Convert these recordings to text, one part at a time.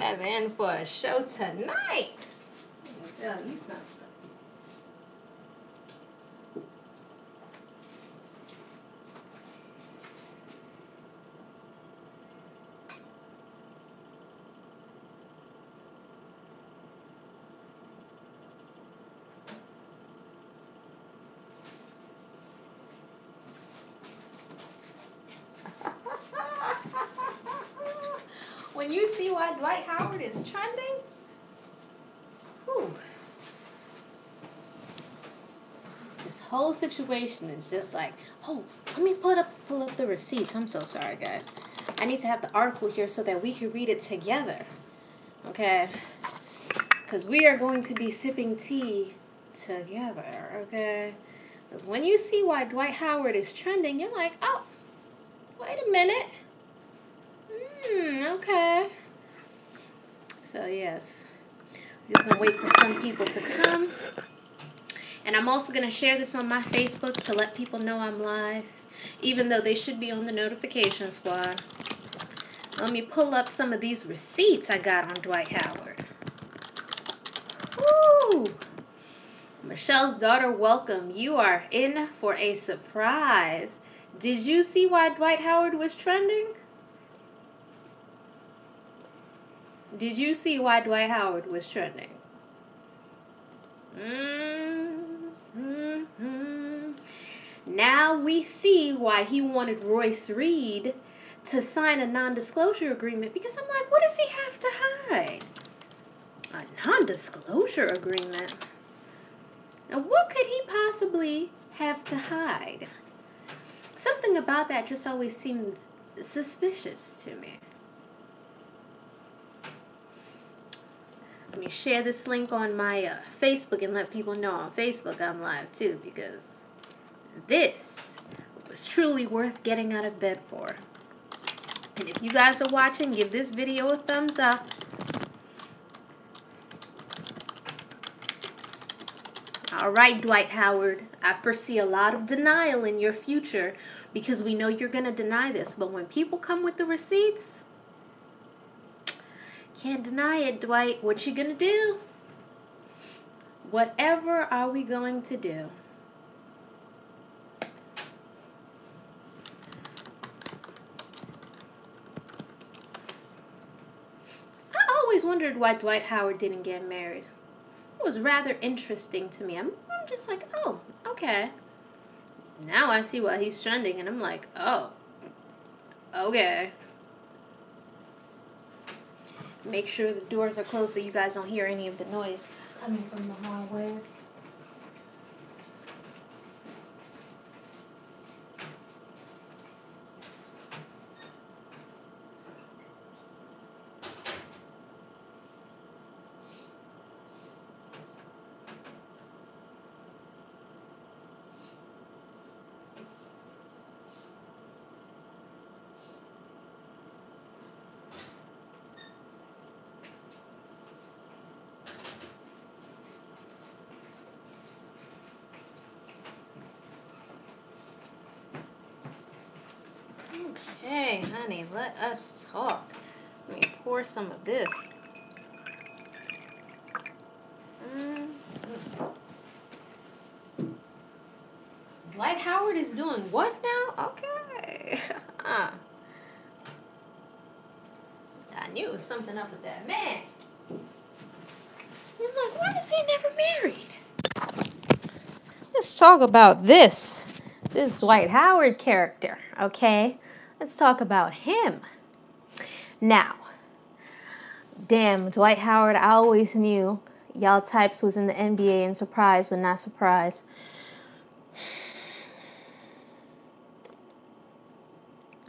guys are in for a show tonight. Let me tell you something. When you see why Dwight Howard is trending, whew, this whole situation is just like, oh, let me pull up the receipts. I'm so sorry, guys. I need to have the article here so that we can read it together, okay? Because we are going to be sipping tea together, okay? Because when you see why Dwight Howard is trending, you're like, oh, wait a minute. Okay. So, yes. I'm just going to wait for some people to come. And I'm also going to share this on my Facebook to let people know I'm live, even though they should be on the notification squad. Let me pull up some of these receipts I got on Dwight Howard. Woo! Michelle's daughter, welcome. You are in for a surprise. Did you see why Dwight Howard was trending? Did you see why Dwight Howard was trending? Now we see why he wanted Royce Reed to sign a non-disclosure agreement, because I'm like, what does he have to hide? A non-disclosure agreement? Now, what could he possibly have to hide? Something about that just always seemed suspicious to me. Let me share this link on my Facebook and let people know on Facebook I'm live too, because this was truly worth getting out of bed for. And if you guys are watching, give this video a thumbs up. All right, Dwight Howard, I foresee a lot of denial in your future because we know you're going to deny this. But when people come with the receipts, can't deny it, Dwight. What you gonna do? Whatever are we going to do? I always wondered why Dwight Howard didn't get married. It was rather interesting to me. I'm just like, oh, okay. Now I see why he's trending, and I'm like, oh, okay. Make sure the doors are closed so you guys don't hear any of the noise coming from the hallways. Okay, honey, let us talk. Let me pour some of this. Dwight Howard is doing what now? Okay. I knew it was something up with that man. I'm like, why is he never married? Let's talk about this Dwight Howard character, okay? Let's talk about him. Now, damn, Dwight Howard, I always knew y'all types was in the NBA and surprised but not surprised.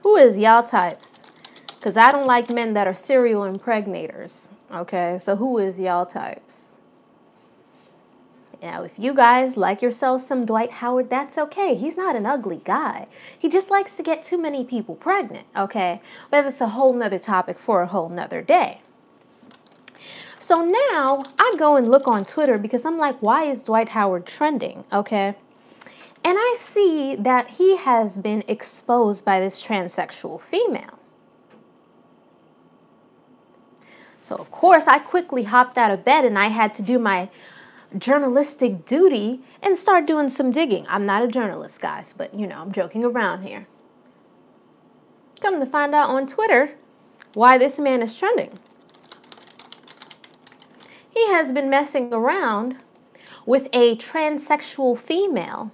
Who is y'all types? Because I don't like men that are serial impregnators, okay? So who is y'all types? Now, if you guys like yourself some Dwight Howard, that's okay. He's not an ugly guy. He just likes to get too many people pregnant, okay? But that's a whole nother topic for a whole nother day. So now I go and look on Twitter because I'm like, why is Dwight Howard trending, okay? And I see that he has been exposed by this transsexual female. So, of course, I quickly hopped out of bed and I had to do my journalistic duty and start doing some digging. I'm not a journalist, guys, but, you know, I'm joking around here. Come to find out on Twitter why this man is trending. He has been messing around with a transsexual female.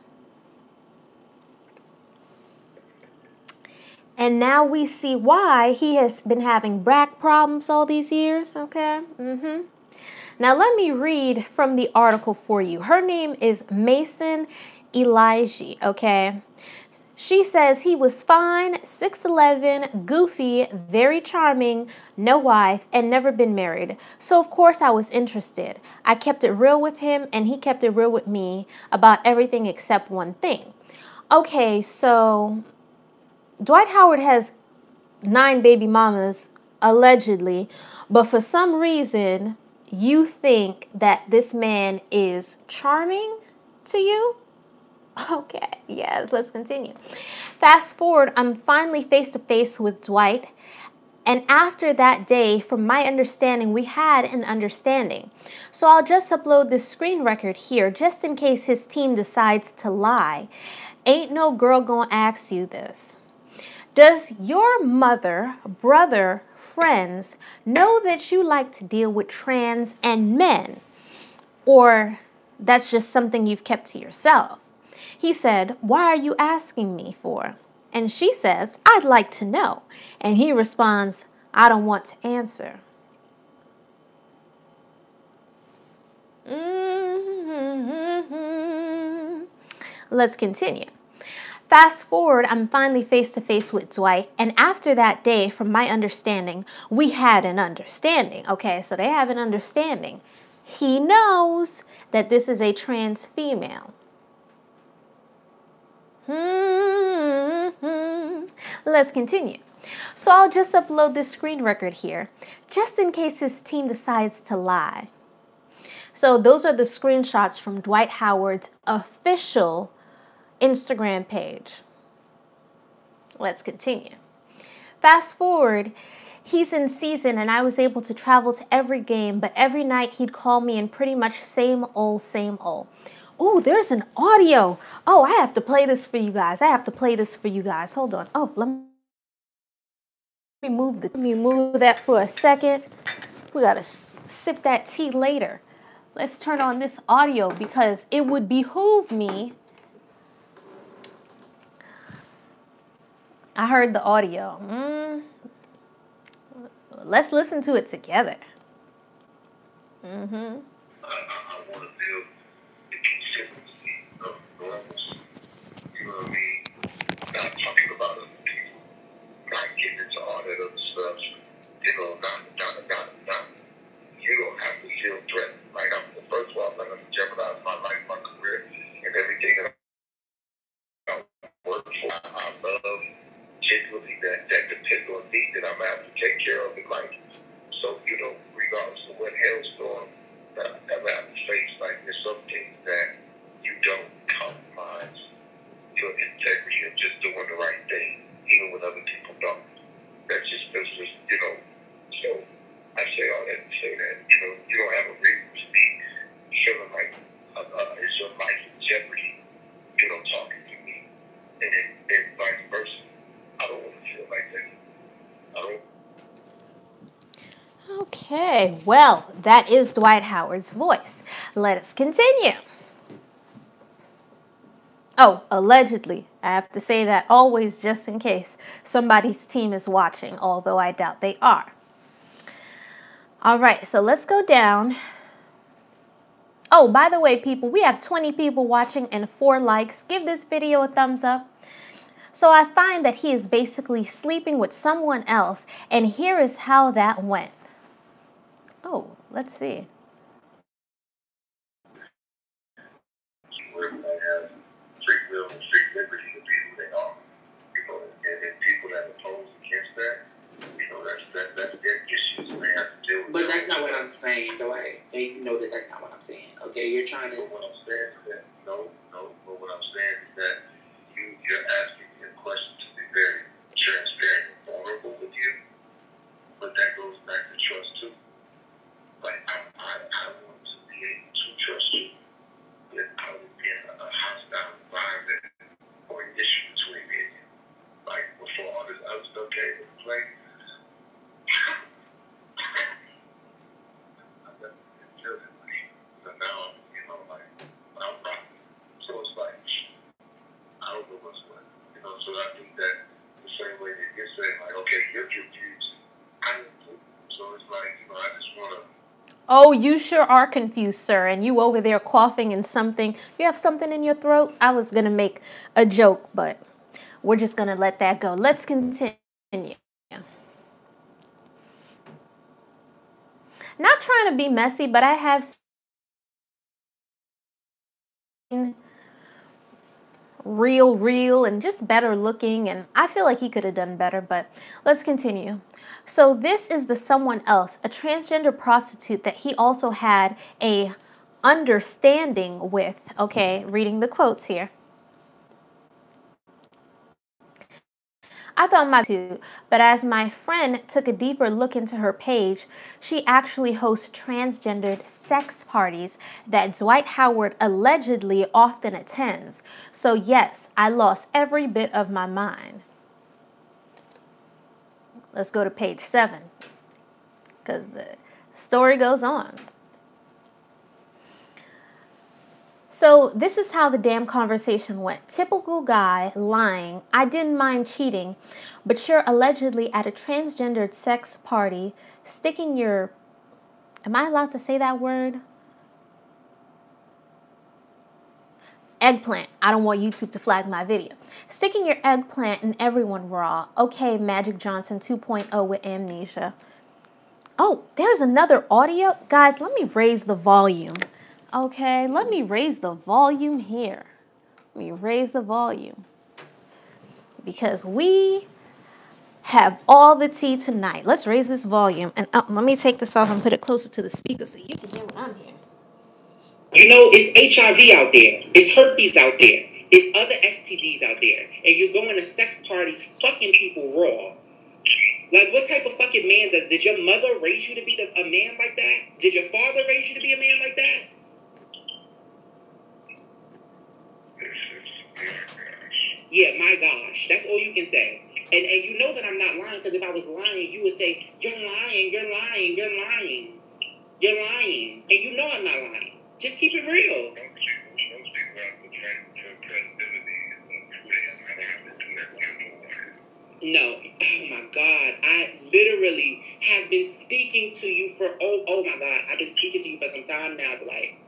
And now we see why he has been having back problems all these years, okay? Now let me read from the article for you. Her name is Mason Elijah, okay? She says he was fine, 6'11", goofy, very charming, no wife, and never been married. So of course I was interested. I kept it real with him and he kept it real with me about everything except one thing. Okay, so Dwight Howard has 9 baby mamas, allegedly, but for some reason, you think that this man is charming to you? Okay, yes, let's continue. Fast forward, I'm finally face to face with Dwight. And after that day, from my understanding, we had an understanding. So I'll just upload this screen record here, just in case his team decides to lie. Ain't no girl gonna ask you this. Does your mother, brother, friends know that you like to deal with trans and men? Or that's just something you've kept to yourself? He said, "Why are you asking me for?" And she says, "I'd like to know." And he responds, "I don't want to answer." Let's continue. Fast forward, I'm finally face to face with Dwight, and after that day, from my understanding, we had an understanding. Okay, so they have an understanding. He knows that this is a trans female. Let's continue. So I'll just upload this screen record here, just in case his team decides to lie. So those are the screenshots from Dwight Howard's official Instagram page. Let's continue. Fast forward, he's in season and I was able to travel to every game, but every night he'd call me and pretty much same old, same old. Oh, there's an audio. Oh, I have to play this for you guys. Hold on. Oh, let me move that for a second. We got to sip that tea later. Let's turn on this audio because it would behoove me. I heard the audio. Let's listen to it together. I want to build the consistency of normalcy. You know what I mean? Not talking about other people, not getting into all that other stuff. You know, not. You don't have to feel threatened. Like, first of all, I'm not going to jeopardize my life, my career, and everything that I work for. I love genuinely that depends on me that I'm going to have to take care of in life. So, you know, regardless of what hailstorm that I have to face, like, there's some things that you don't compromise your integrity of just doing the right thing, even when other people don't. That's just, you know, so I say all that to say that, you know, you don't have a reason to be feeling like it's your life in jeopardy, you know, talking to me, and vice versa. I don't want to feel like that. I don't. Okay, well, that is Dwight Howard's voice. Let us continue. Oh, allegedly. I have to say that always just in case somebody's team is watching, although I doubt they are. All right, so let's go down. Oh, by the way, people, we have 20 people watching and 4 likes. Give this video a thumbs up. So I find that he is basically sleeping with someone else, and here is how that went. Oh, let's see. Everybody has free will and free liberty to be who they are. You know, and people that oppose against that, you know, that's their issues and they have to deal with. But that's not what I'm saying, Dwight. You know that's not what I'm saying. Okay, you're trying to. But what I'm saying is that but what I'm saying is that you're asking me a question to be very transparent and vulnerable with you. But that goes back to trust too. didn't feel that way. So now, like, I'm rocking. So it's like, I don't know what's what. So I think that the same way that you're saying, like, okay, you're confused. I'm confused. So it's like, I just want to. Oh, you sure are confused, sir. And you over there coughing and something. You have something in your throat? I was going to make a joke, but we're just going to let that go. Let's continue. Not trying to be messy, but I have seen real and just better looking, and I feel like he could have done better, but let's continue. So this is the someone else, a transgender prostitute that he also had a understanding with. Okay, reading the quotes here. I thought my too, but as my friend took a deeper look into her page, she actually hosts transgendered sex parties that Dwight Howard allegedly often attends. So yes, I lost every bit of my mind. Let's go to page 7, because the story goes on. So this is how the damn conversation went. Typical guy lying. I didn't mind cheating, but you're allegedly at a transgendered sex party sticking your... Am I allowed to say that word? Eggplant. I don't want YouTube to flag my video. Sticking your eggplant in everyone raw. Okay, Magic Johnson 2.0 with amnesia. Oh, there's another audio. Guys, let me raise the volume. Okay, let me raise the volume here. Let me raise the volume. Because we have all the tea tonight. Let's raise this volume. And let me take this off and put it closer to the speaker so you can hear what I'm hearing. It's HIV out there. It's herpes out there. It's other STDs out there. And you're going to sex parties fucking people raw. Like, what type of fucking man did your mother raise you to be a man like that? Did your father raise you to be a man like that? Yeah, my gosh. That's all you can say. And you know that I'm not lying, because if I was lying, you would say, you're lying, you're lying, you're lying. You're lying. And you know I'm not lying. Just keep it real. No. Oh my God. I literally have been speaking to you for, oh my God. I've been speaking to you for some time now, Dwight.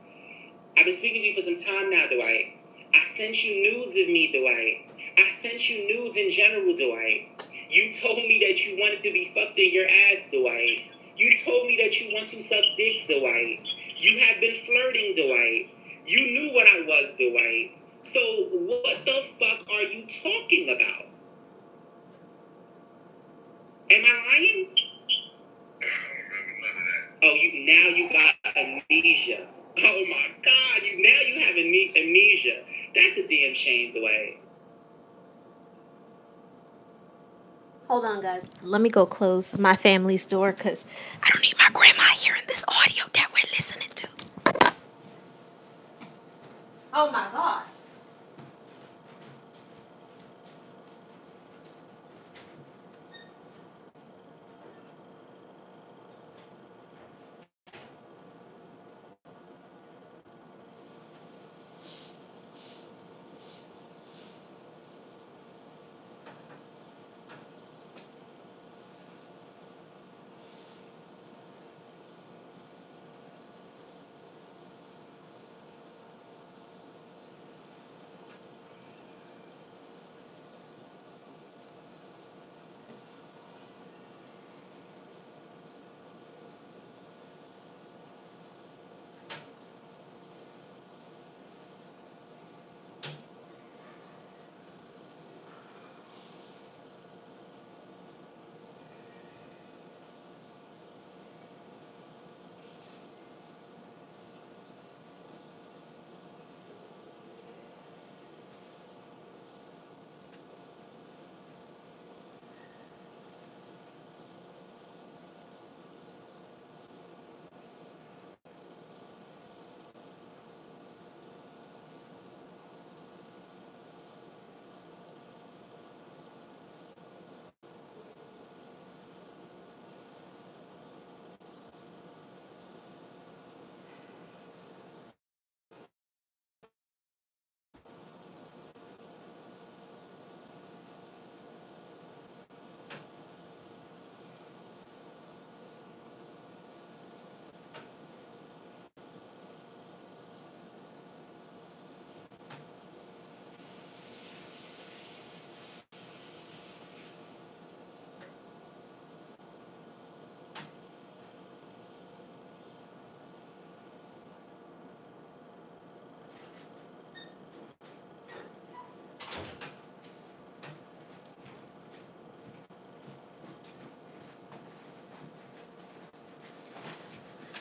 I've been speaking to you for some time now, Dwight. I sent you nudes of me, Dwight. I sent you nudes in general, Dwight. You told me that you wanted to be fucked in your ass, Dwight. You told me that you want to suck dick, Dwight. You have been flirting, Dwight. You knew what I was, Dwight. So what the fuck are you talking about? Am I lying? Oh, now you got amnesia. Oh my God, now you have amnesia. That's a damn shame, Dwight. Hold on, guys. Let me go close my family's door because I don't need my grandma hearing this audio that we're listening to. Oh my gosh.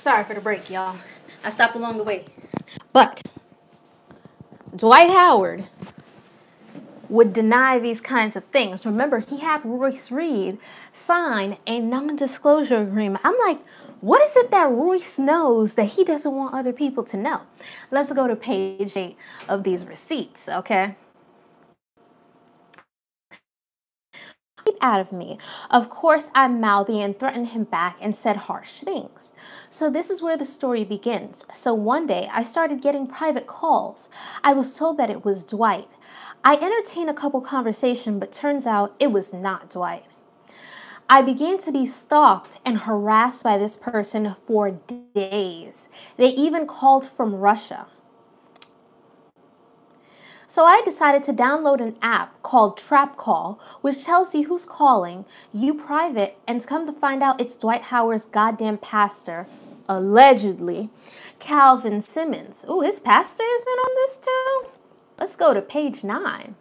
Sorry for the break, y'all. I stopped along the way. But Dwight Howard would deny these kinds of things. Remember, he had Royce Reed sign a non-disclosure agreement. I'm like, what is it that Royce knows that he doesn't want other people to know? Let's go to page 8 of these receipts, okay? Out of me. Of course, I mouthy and threatened him back and said harsh things. So this is where the story begins. So one day, I started getting private calls. I was told that it was Dwight. I entertained a couple conversations, but turns out it was not Dwight. I began to be stalked and harassed by this person for days. They even called from Russia. So I decided to download an app called Trap Call, which tells you who's calling, you private, and come to find out it's Dwight Howard's goddamn pastor, allegedly, Calvin Simmons. Ooh, his pastor is in on this too? Let's go to page 9.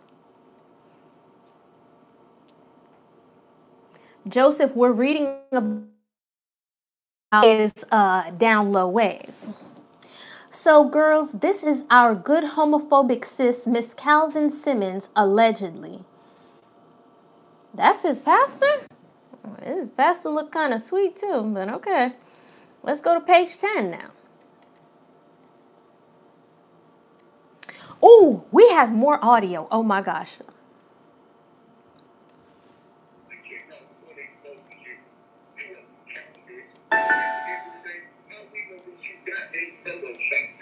Joseph, we're reading about his down low ways. So, girls, this is our good homophobic sis, Miss Calvin Simmons, allegedly. That's his pastor? His pastor look kind of sweet, too, but okay. Let's go to page 10 now. Oh, we have more audio. Oh, my gosh.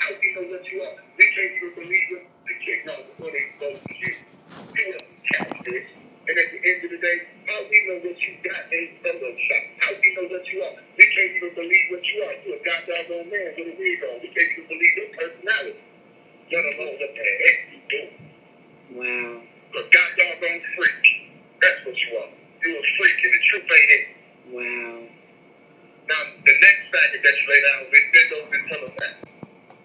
How we know what you are? We can't even believe it. They can't know what they supposed to do. You are capitalists. And at the end of the day, how we know what you got ain't Photoshop. How we know what you are? We can't even believe what you are. You're a goddamn man with a wig on. We can't even believe your personality. Let alone what the heck you do. Wow. A goddamn freak. That's what you are. You're a freak and the truth ain't it. Wow. Now, the next faggot that you lay down with, bend over and tell them that.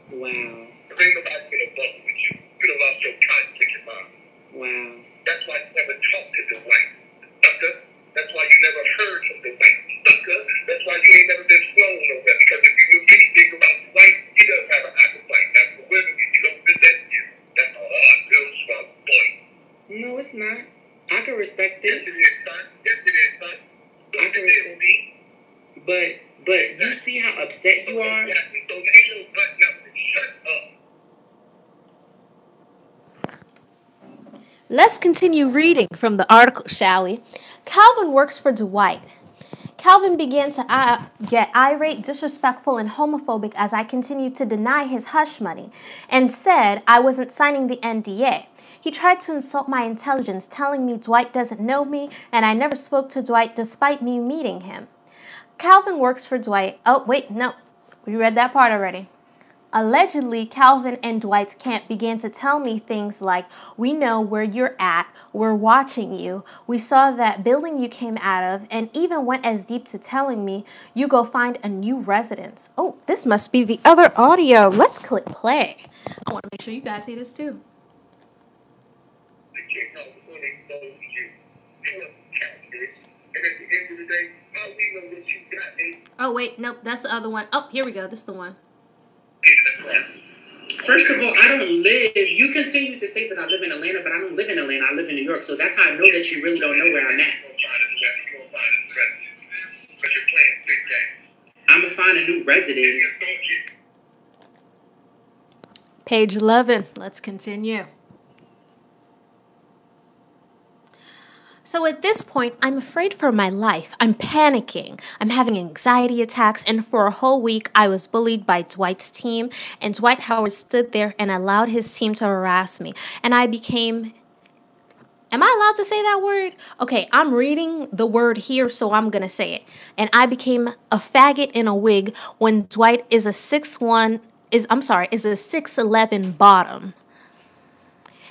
Wow. If ain't nobody been above with you, you'd have lost your conflict in mind. Wow. That's why you never talked to the white sucker. That's why you never heard of the white sucker. That's why you ain't never been flown nowhere. Because if you knew anything about the white, he doesn't have an appetite. That's for women. You don't fit that shit. That's a hard pill to swallow, boy. No, it's not. I can respect Yes, it. it is, son. Yes, it is, son. I can respect it. But you see how upset you are? Exactly. So ain't no button up and shut up. Let's continue reading from the article, shall we? Calvin works for Dwight. Calvin began to get irate, disrespectful, and homophobic as I continued to deny his hush money and said I wasn't signing the NDA. He tried to insult my intelligence, telling me Dwight doesn't know me and I never spoke to Dwight despite me meeting him. Calvin works for Dwight. Oh, wait, no. We read that part already. Allegedly, Calvin and Dwight's camp began to tell me things like, we know where you're at, we're watching you, we saw that building you came out of, and even went as deep to telling me, you go find a new residence. Oh, this must be the other audio. Let's click play. I want to make sure you guys see this too. They can't know what they supposed to do. You are capitalists. And at the end of the day, how we know what you got ain't. Oh, wait, nope, that's the other one. Oh, here we go. This is the one. First of all, I don't live. You continue to say that I live in Atlanta, but I don't live in Atlanta. I live in New York. So that's how I know that you really don't know where I'm at. I'm going to find a new residence. Page 11. Let's continue. So at this point, I'm afraid for my life. I'm panicking. I'm having anxiety attacks, and for a whole week, I was bullied by Dwight's team, and Dwight Howard stood there and allowed his team to harass me, and I became... Am I allowed to say that word? Okay, I'm reading the word here, so I'm going to say it. And I became a faggot in a wig when Dwight is a 6'11" bottom.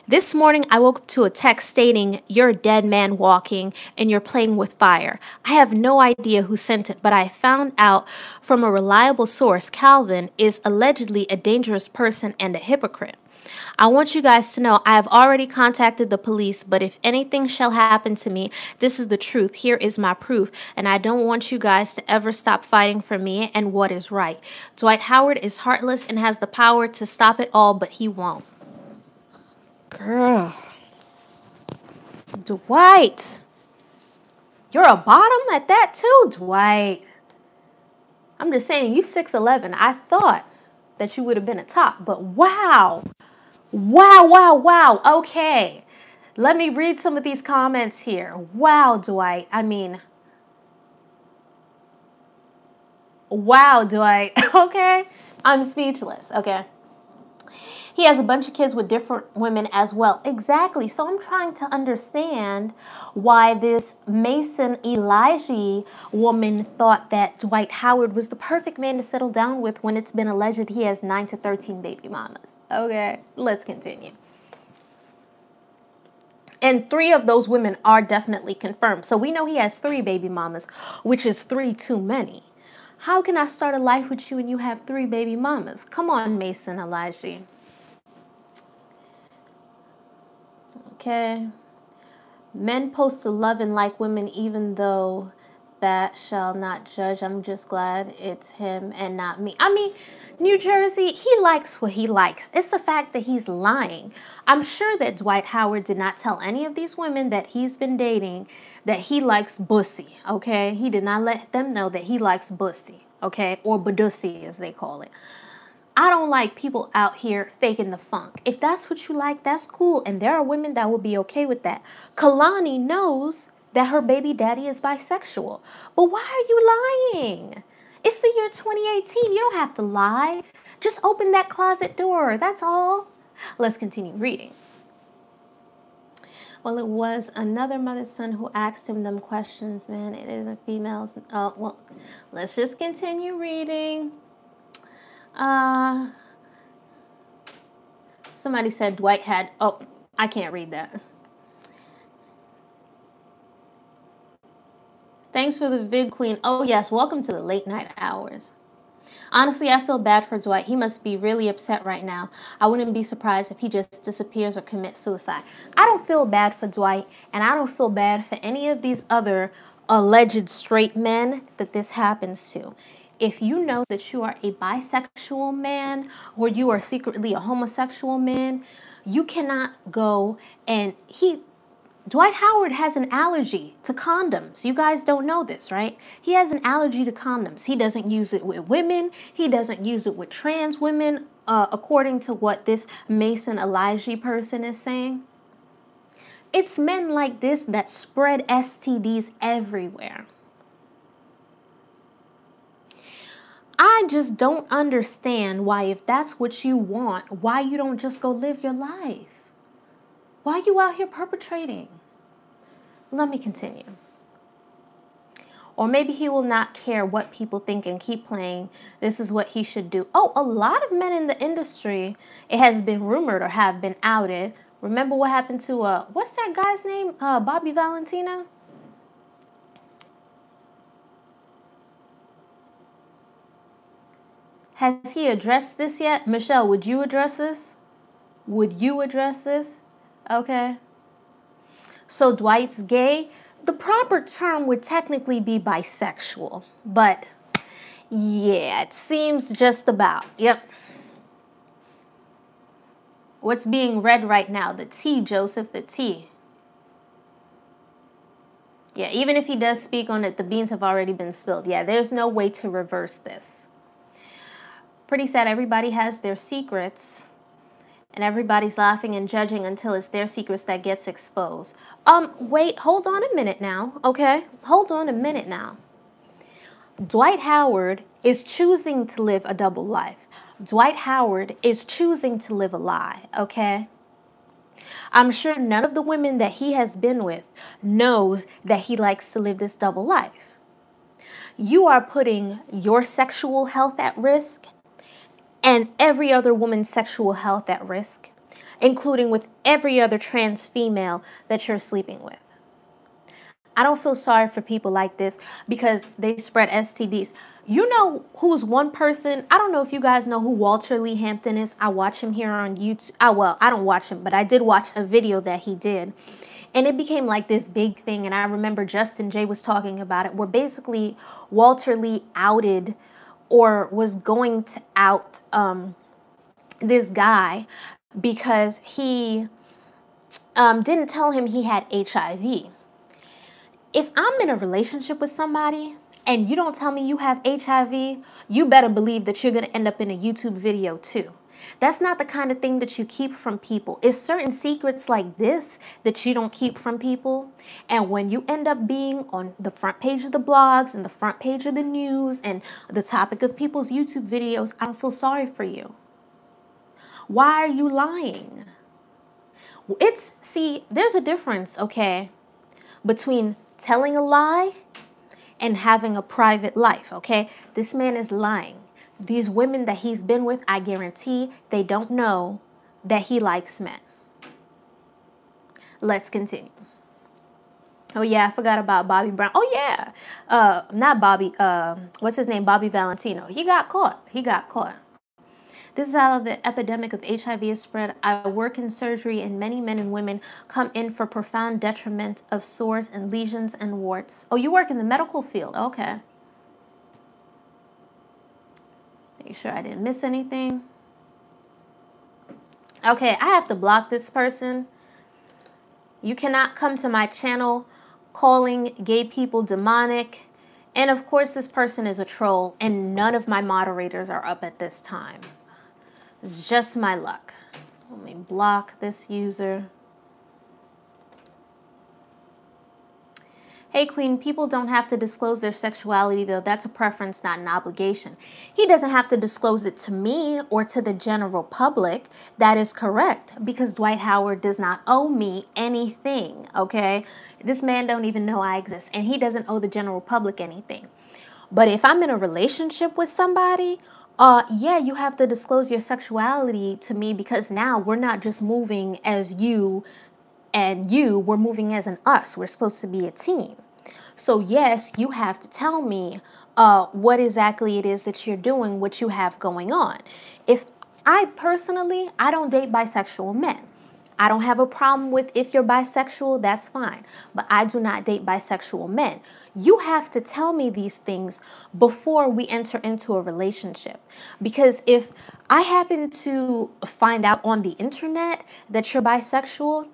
This morning, I woke up to a text stating, you're a dead man walking and you're playing with fire. I have no idea who sent it, but I found out from a reliable source, Calvin is allegedly a dangerous person and a hypocrite. I want you guys to know I have already contacted the police, but if anything shall happen to me, this is the truth. Here is my proof. And I don't want you guys to ever stop fighting for me and what is right. Dwight Howard is heartless and has the power to stop it all, but he won't. Girl. Dwight. You're a bottom at that too, Dwight. I'm just saying, you 6'11". I thought that you would have been a top, but wow. Wow, wow, wow. Okay. Let me read some of these comments here. Wow, Dwight. I mean, wow, Dwight. Okay. I'm speechless. Okay. He has a bunch of kids with different women as well. Exactly. So I'm trying to understand why this Mason Elijah woman thought that Dwight Howard was the perfect man to settle down with when it's been alleged he has 9 to 13 baby mamas. Okay, let's continue. And 3 of those women are definitely confirmed. So we know he has 3 baby mamas, which is 3 too many. How can I start a life with you and you have 3 baby mamas? Come on, Mason Elijah. Okay. Men post to love and like women even though that shall not judge. I'm just glad it's him and not me. I mean, New Jersey, he likes what he likes. It's the fact that he's lying. I'm sure that Dwight Howard did not tell any of these women that he's been dating that he likes bussy, okay? He did not let them know that he likes bussy, okay? Or badussy, as they call it. I don't like people out here faking the funk. If that's what you like, that's cool. And there are women that will be okay with that. Kalani knows that her baby daddy is bisexual. But why are you lying? It's the year 2018. You don't have to lie. Just open that closet door. That's all. Let's continue reading. Well, it was another mother's son who asked him them questions, man. It isn't females. Well, let's just continue reading. Somebody said Dwight had, oh, I can't read that. Thanks for the vid, Queen. Oh, yes, welcome to the late night hours. Honestly, I feel bad for Dwight. He must be really upset right now. I wouldn't be surprised if he just disappears or commits suicide. I don't feel bad for Dwight, and I don't feel bad for any of these other alleged straight men that this happens to. If you know that you are a bisexual man or you are secretly a homosexual man, you cannot go and Dwight Howard has an allergy to condoms. You guys don't know this, right? He has an allergy to condoms. He doesn't use it with women. He doesn't use it with trans women, according to what this Mason Elijah person is saying. It's men like this that spread STDs everywhere. I just don't understand why, if that's what you want, why you don't just go live your life. Why are you out here perpetrating? Let me continue. Or maybe he will not care what people think and keep playing. This is what he should do. Oh, a lot of men in the industry, it has been rumored or have been outed. Remember what happened to, what's that guy's name? Bobby Valentino? Has he addressed this yet? Michelle, would you address this? Would you address this? Okay. So Dwight's gay. The proper term would technically be bisexual. But yeah, it seems just about. Yep. What's being read right now? The T, Joseph, the T. Yeah, even if he does speak on it, the beans have already been spilled. Yeah, there's no way to reverse this. Pretty sad. Everybody has their secrets. And everybody's laughing and judging until it's their secrets that gets exposed. Wait, hold on a minute now, okay? Hold on a minute now. Dwight Howard is choosing to live a double life. Dwight Howard is choosing to live a lie, okay? I'm sure none of the women that he has been with knows that he likes to live this double life. You are putting your sexual health at risk and every other woman's sexual health at risk, including with every other trans female that you're sleeping with. I don't feel sorry for people like this because they spread STDs. You know who's one person? I don't know if you guys know who Walter Lee Hampton is. I watch him here on YouTube. Well, I don't watch him, but I did watch a video that he did. And it became like this big thing. And I remember Justin Jay was talking about it, where basically Walter Lee outed or was going to out this guy because he didn't tell him he had HIV. If I'm in a relationship with somebody and you don't tell me you have HIV, you better believe that you're going to end up in a YouTube video too. That's not the kind of thing that you keep from people. It's certain secrets like this that you don't keep from people. And when you end up being on the front page of the blogs and the front page of the news and the topic of people's YouTube videos, I don't feel sorry for you. Why are you lying? See, there's a difference, okay, between telling a lie and having a private life, okay? This man is lying. These women that he's been with, I guarantee they don't know that he likes men. Let's continue. Oh, yeah, I forgot about Bobby Brown. Oh, yeah. Not Bobby. What's his name? Bobby Valentino. He got caught. He got caught. This is how the epidemic of HIV is spread. I work in surgery and many men and women come in for profound detriment of sores and lesions and warts. Oh, you work in the medical field. Okay. Make sure I didn't miss anything. Okay, I have to block this person. You cannot come to my channel calling gay people demonic. And of course, this person is a troll and none of my moderators are up at this time. It's just my luck. Let me block this user. Hey, Queen, people don't have to disclose their sexuality, though. That's a preference, not an obligation. He doesn't have to disclose it to me or to the general public. That is correct, because Dwight Howard does not owe me anything, okay? This man don't even know I exist, and he doesn't owe the general public anything. But if I'm in a relationship with somebody, yeah, you have to disclose your sexuality to me, because now we're not just moving as you and you, we're moving as an us. We're supposed to be a team. So yes, you have to tell me what exactly it is that you're doing, what you have going on. If I personally, I don't date bisexual men. I don't have a problem with if you're bisexual, that's fine. But I do not date bisexual men. You have to tell me these things before we enter into a relationship. Because if I happen to find out on the internet that you're bisexual,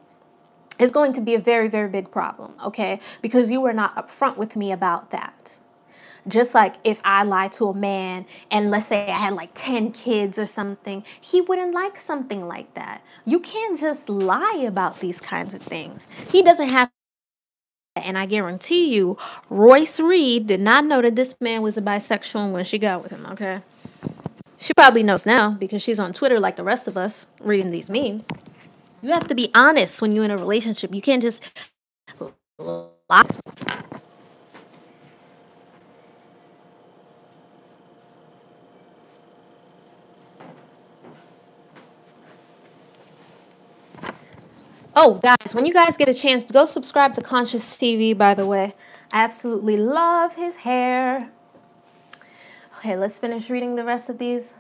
it's going to be a very, very big problem, okay? Because you were not upfront with me about that. Just like if I lied to a man and let's say I had like 10 kids or something, he wouldn't like something like that. You can't just lie about these kinds of things. He doesn't have, and I guarantee you, Royce Reed did not know that this man was a bisexual when she got with him, okay? She probably knows now because she's on Twitter like the rest of us reading these memes. You have to be honest when you're in a relationship. You can't just lie. Oh, guys, when you guys get a chance, go subscribe to Conscious TV, by the way. I absolutely love his hair. Okay, let's finish reading the rest of these.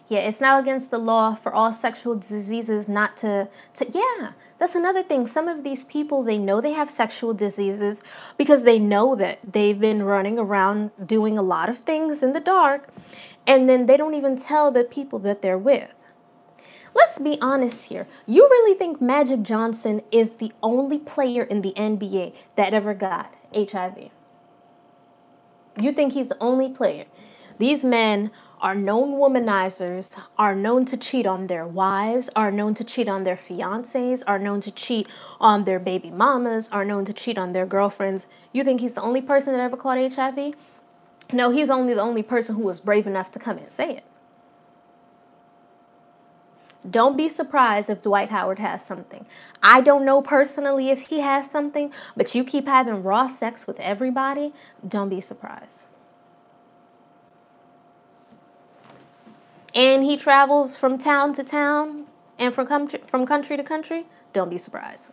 Yeah, it's now against the law for all sexual diseases not to yeah, that's another thing. Some of these people, they know they have sexual diseases because they know that they've been running around doing a lot of things in the dark, and then they don't even tell the people that they're with. Let's be honest here. You really think Magic Johnson is the only player in the NBA that ever got HIV? You think he's the only player? These men are known womanizers, are known to cheat on their wives, are known to cheat on their fiancés, are known to cheat on their baby mamas, are known to cheat on their girlfriends. You think he's the only person that ever caught HIV? No, he's only the only person who was brave enough to come and say it. Don't be surprised if Dwight Howard has something. I don't know personally if he has something, but you keep having raw sex with everybody, don't be surprised. And he travels from town to town and from country to country, don't be surprised.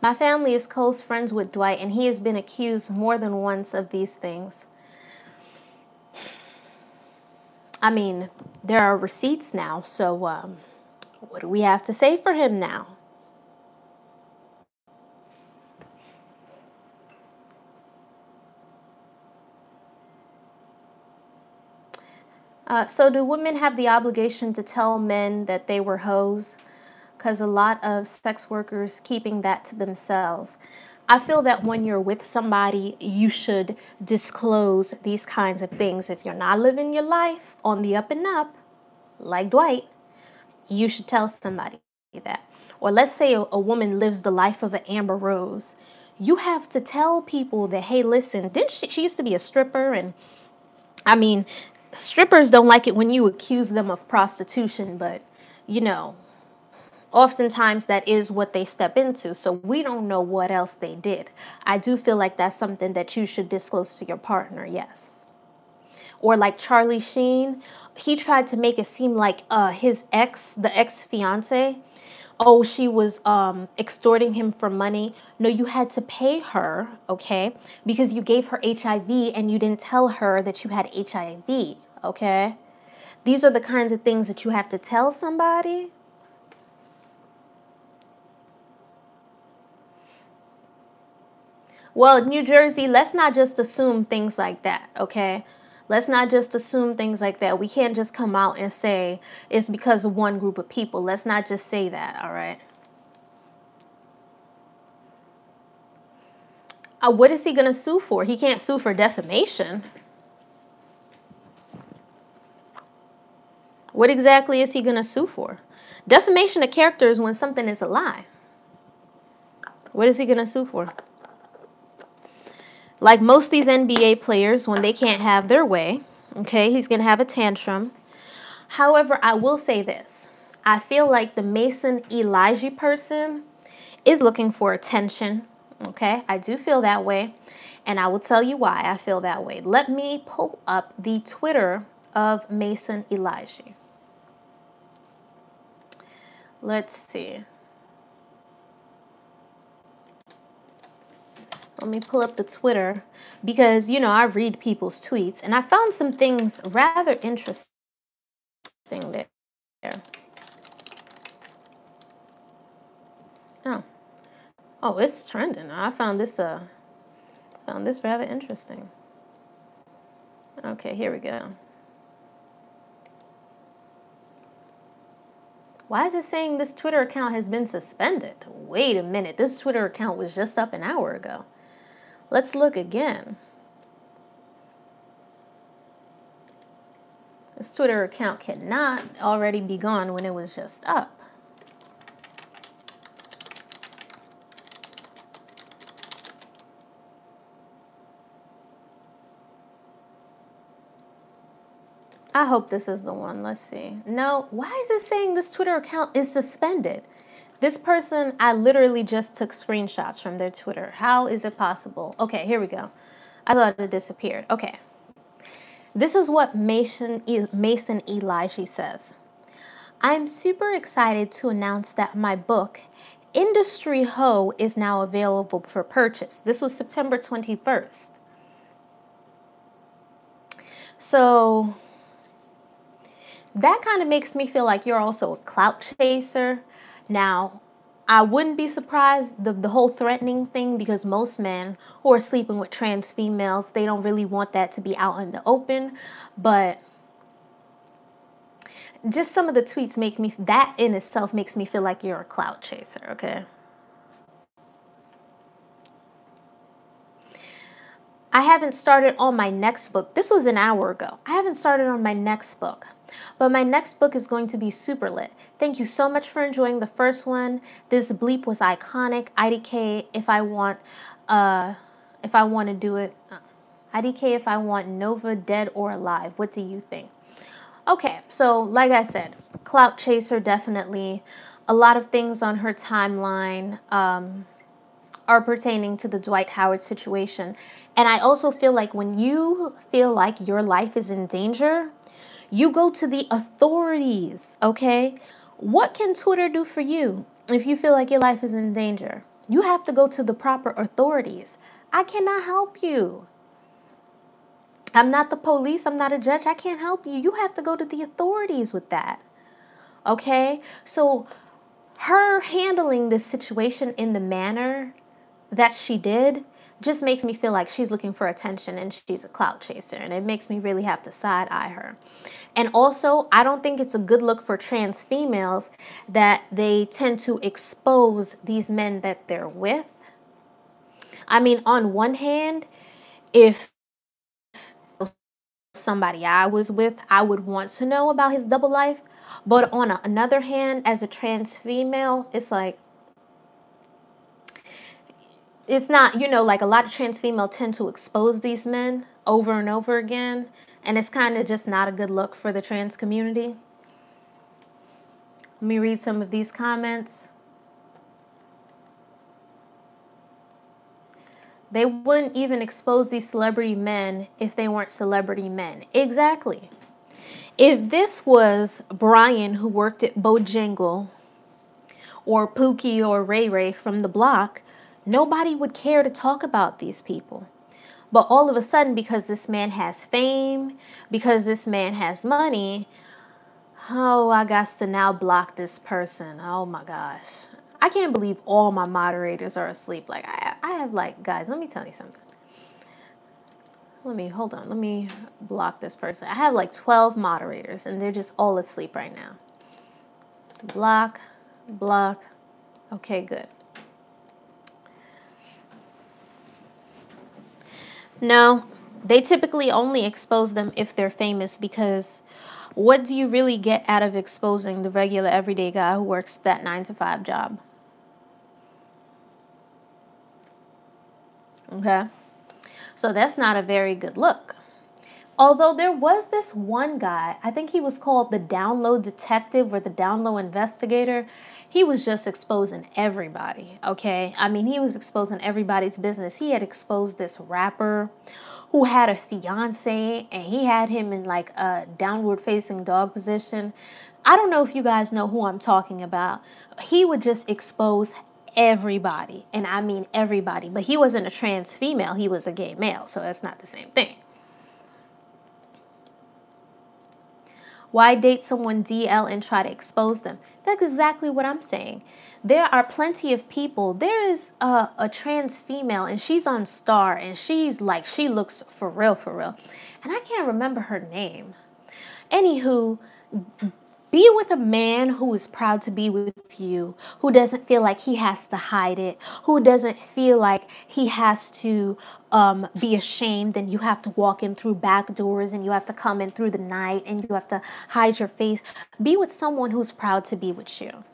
My family is close friends with Dwight, and he has been accused more than once of these things. I mean, there are receipts now, so what do we have to say for him now? So do women have the obligation to tell men that they were hoes? Because a lot of sex workers keeping that to themselves. I feel that when you're with somebody, you should disclose these kinds of things. If you're not living your life on the up and up, like Dwight, you should tell somebody that. Or let's say a woman lives the life of an Amber Rose. You have to tell people that, hey, listen, didn't she used to be a stripper? And I mean, strippers don't like it when you accuse them of prostitution, but, you know, oftentimes that is what they step into. So we don't know what else they did. I do feel like that's something that you should disclose to your partner, yes. Or like Charlie Sheen, he tried to make it seem like his ex, the ex-fiance, oh, she was extorting him for money. No, you had to pay her, okay, because you gave her HIV and you didn't tell her that you had HIV, okay? These are the kinds of things that you have to tell somebody. Well, New Jersey, let's not just assume things like that, okay? Let's not just assume things like that. We can't just come out and say it's because of one group of people. Let's not just say that, all right? What is he going to sue for? He can't sue for defamation. What exactly is he going to sue for? Defamation of character is when something is a lie. What is he going to sue for? Like most of these NBA players, when they can't have their way, okay, he's going to have a tantrum. However, I will say this. I feel like the Mason Elijah person is looking for attention, okay? I do feel that way, and I will tell you why I feel that way. Let me pull up the Twitter of Mason Elijah. Let's see. Let me pull up the Twitter because, you know, I read people's tweets, and I found some things rather interesting there. Oh, it's trending. I found this rather interesting. Okay, here we go. Why is it saying this Twitter account has been suspended? Wait a minute. This Twitter account was just up an hour ago. Let's look again. This Twitter account cannot already be gone when it was just up. I hope this is the one. Let's see. No, why is it saying this Twitter account is suspended? This person, I literally just took screenshots from their Twitter. How is it possible? Okay, here we go. I thought it disappeared. Okay. This is what Mason Elijah says. I'm super excited to announce that my book, Industry Ho, is now available for purchase. This was September 21st. So that kind of makes me feel like you're also a clout chaser. Now, I wouldn't be surprised the whole threatening thing, because most men who are sleeping with trans females, they don't really want that to be out in the open. But just some of the tweets make me, that in itself makes me feel like you're a clout chaser, okay? I haven't started on my next book. This was an hour ago. I haven't started on my next book. But my next book is going to be super lit. Thank you so much for enjoying the first one. This bleep was iconic. IDK if I want to do it. IDK if I want Nova dead or alive. What do you think? Okay, so like I said, clout chaser definitely. A lot of things on her timeline are pertaining to the Dwight Howard situation. And I also feel like when you feel like your life is in danger, you go to the authorities, okay? What can Twitter do for you if you feel like your life is in danger? You have to go to the proper authorities. I cannot help you. I'm not the police. I'm not a judge. I can't help you. You have to go to the authorities with that. Okay? So her handling this situation in the manner that she did just makes me feel like she's looking for attention and she's a clout chaser. And it makes me really have to side eye her. And also, I don't think it's a good look for trans females that they tend to expose these men that they're with. I mean, on one hand, if somebody I was with, I would want to know about his double life. But on another hand, as a trans female, it's like, it's not, like a lot of trans females tend to expose these men over and over again. And it's kind of just not a good look for the trans community. Let me read some of these comments. They wouldn't even expose these celebrity men if they weren't celebrity men. Exactly. If this was Brian who worked at Bojangle or Pookie or Ray Ray from the block, nobody would care to talk about these people. But all of a sudden, because this man has fame, because this man has money, oh, I got to now block this person. Oh my gosh. I can't believe all my moderators are asleep. Like, I have, like, guys, let me tell you something. Hold on. Let me block this person. I have like 12 moderators and they're just all asleep right now. Block. Okay, good. No, they typically only expose them if they're famous, because what do you really get out of exposing the regular everyday guy who works that 9-to-5 job? Okay. So that's not a very good look. Although there was this one guy, I think he was called the Down Low Detective or the Down Low Investigator. He was just exposing everybody, okay? I mean, he was exposing everybody's business. He had exposed this rapper who had a fiance, and he had him in like a downward facing dog position. I don't know if you guys know who I'm talking about. He would just expose everybody, and I mean everybody. But he wasn't a trans female. He was a gay male, so that's not the same thing. Why date someone DL and try to expose them? That's exactly what I'm saying. There are plenty of people. There is a trans female, and she's on Star, and she's like, she looks for real. And I can't remember her name. Anywho, be with a man who is proud to be with you, who doesn't feel like he has to hide it, who doesn't feel like he has to be ashamed and you have to walk in through back doors and you have to come in through the night and you have to hide your face. Be with someone who's proud to be with you.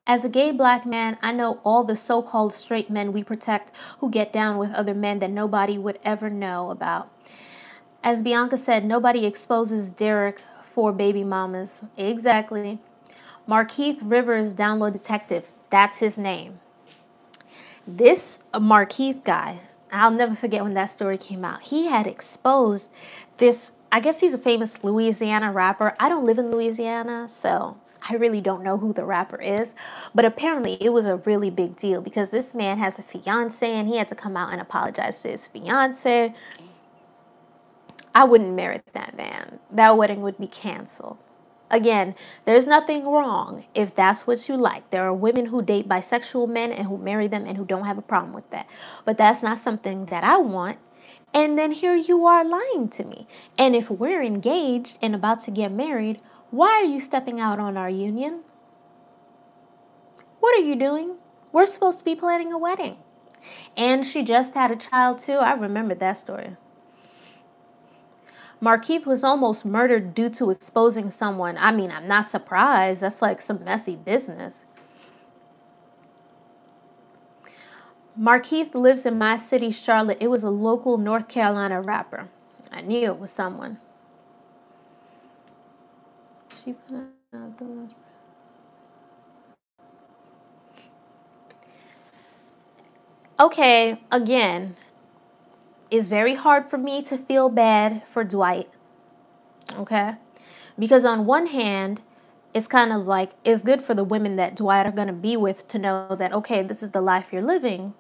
As a gay black man, I know all the so-called straight men we protect who get down with other men that nobody would ever know about. As Bianca said, nobody exposes Derek for baby mamas. Exactly. Markeith Rivers, Down Low Detective. That's his name. This Markeith guy, I'll never forget when that story came out. He had exposed this, I guess he's a famous Louisiana rapper. I don't live in Louisiana, so I really don't know who the rapper is. But apparently it was a really big deal because this man has a fiance and he had to come out and apologize to his fiance. I wouldn't marry that man. That wedding would be canceled. Again, there's nothing wrong if that's what you like. There are women who date bisexual men and who marry them and who don't have a problem with that. But that's not something that I want. And then here you are lying to me. And if we're engaged and about to get married, why are you stepping out on our union? What are you doing? We're supposed to be planning a wedding. And she just had a child too. I remember that story. Markeith was almost murdered due to exposing someone. I mean, I'm not surprised. That's like some messy business. Markeith lives in my city, Charlotte. It was a local North Carolina rapper. I knew it was someone. Okay, again, it's very hard for me to feel bad for Dwight, okay? Because on one hand, it's kind of like, it's good for the women that Dwight are going to be with to know that, okay, this is the life you're living.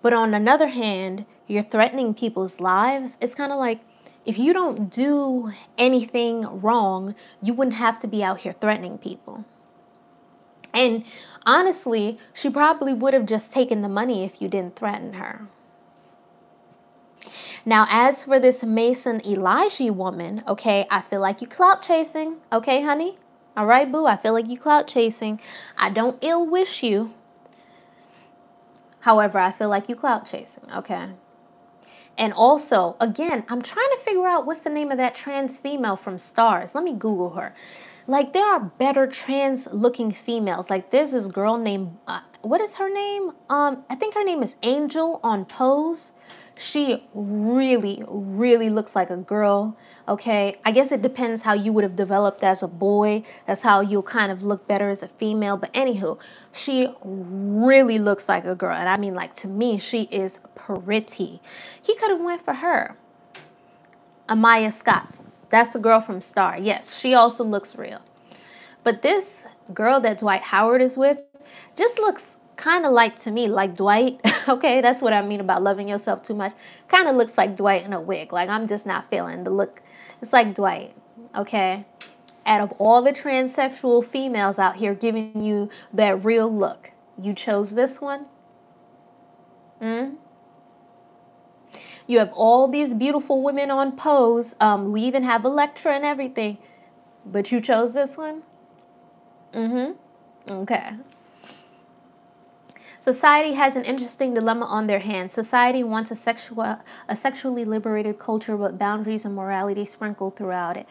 But on another hand, you're threatening people's lives. It's kind of like, if you don't do anything wrong, you wouldn't have to be out here threatening people. And honestly, she probably would have just taken the money if you didn't threaten her. Now, as for this Mason Elijah woman, okay, I feel like you clout chasing. Okay, honey? All right, boo, I feel like you clout chasing. I don't ill wish you. However, I feel like you clout chasing, okay? And also, again, I'm trying to figure out what's the name of that trans female from Stars. Let me Google her. Like, there are better trans-looking females. Like, there's this girl named, what is her name? I think her name is Angel on Pose. She really, really looks like a girl, okay? I guess it depends how you would have developed as a boy. That's how you'll kind of look better as a female. But anywho, she really looks like a girl. And I mean, like, to me, she is pretty. He could have went for her. Amaya Scott. That's the girl from Star. Yes, she also looks real. But this girl that Dwight Howard is with just looks kind of like, to me, like Dwight. Okay, that's what I mean about loving yourself too much. Kind of looks like Dwight in a wig. Like, I'm just not feeling the look. It's like Dwight, okay? Out of all the transsexual females out here giving you that real look, you chose this one? You have all these beautiful women on Pose. We even have Electra and everything. But you chose this one? Okay. Society has an interesting dilemma on their hands. Society wants a sexually liberated culture with boundaries and morality sprinkled throughout it.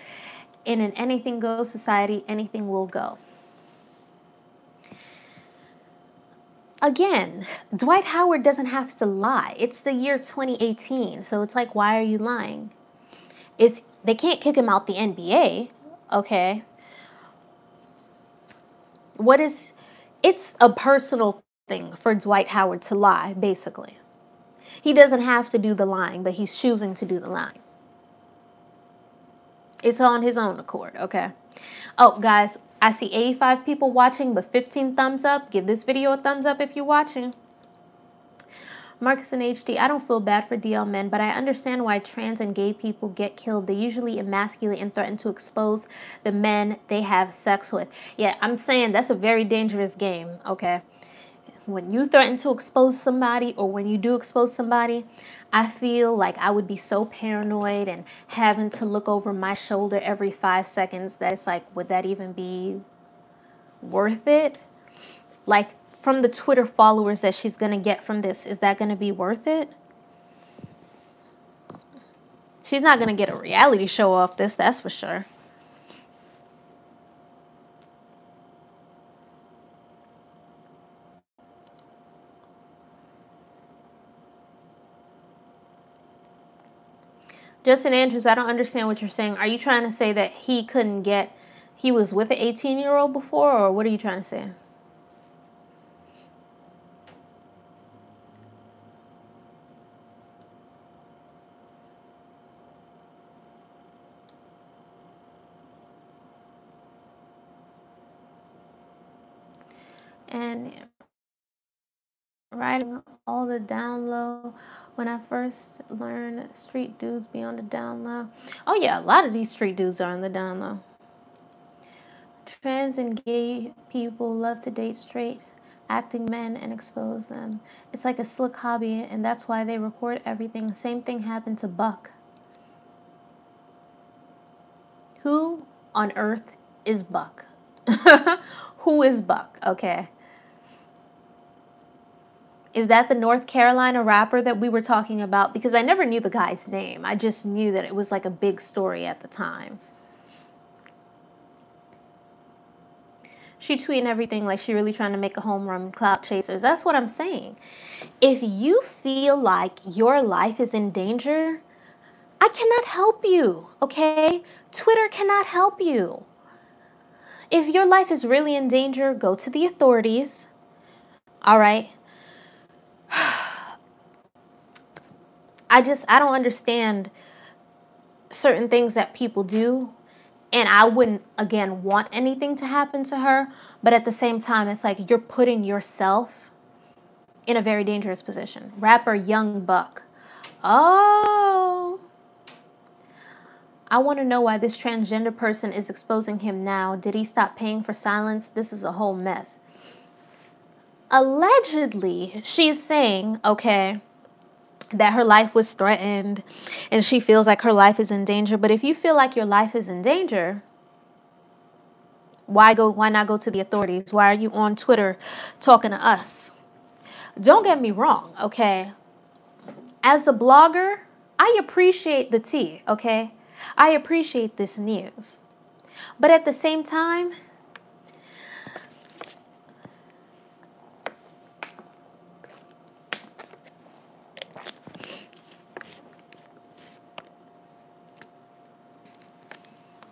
In an anything-goes society, anything will go. Again, Dwight Howard doesn't have to lie. It's the year 2018, so it's like, why are you lying? They can't kick him out the NBA, okay? It's a personal thing for Dwight Howard to lie, basically. He doesn't have to do the lying, but he's choosing to do the lying. It's on his own accord, okay? Oh, guys, I see 85 people watching, but 15 thumbs up. Give this video a thumbs up if you're watching. Marcus and HD, I don't feel bad for DL men, but I understand why trans and gay people get killed. They usually emasculate and threaten to expose the men they have sex with. Yeah, I'm saying that's a very dangerous game, okay? When you threaten to expose somebody, or when you do expose somebody, I feel like I would be so paranoid and having to look over my shoulder every 5 seconds that it's like, would that even be worth it? Like, from the Twitter followers that she's going to get from this, is that going to be worth it? She's not going to get a reality show off this, that's for sure. Justin Andrews, I don't understand what you're saying. Are you trying to say that he was with an 18-year-old before, or what are you trying to say? And riding all the down low. When I first learned street dudes be on the down low. Oh yeah, a lot of these street dudes are on the down low. Trans and gay people love to date straight acting men and expose them. It's like a slick hobby, and that's why they record everything. Same thing happened to Buck. Who on earth is Buck? Who is Buck? Okay. Is that the North Carolina rapper that we were talking about? Because I never knew the guy's name. I just knew that it was like a big story at the time. She tweeting everything like she really trying to make a home run, clout chasers. That's what I'm saying. If you feel like your life is in danger, I cannot help you, okay? Twitter cannot help you. If your life is really in danger, go to the authorities, all right? I don't understand certain things that people do, And I wouldn't, again, want anything to happen to her. But at the same time, it's like you're putting yourself in a very dangerous position. Rapper Young Buck. Oh, I want to know why this transgender person is exposing him now. Did he stop paying for silence? This is a whole mess. Allegedly, she's saying, okay, that her life was threatened and she feels like her life is in danger. But if you feel like your life is in danger, why not go to the authorities? Why are you on Twitter talking to us? Don't get me wrong, okay? As a blogger, I appreciate the tea, okay? I appreciate this news. But at the same time,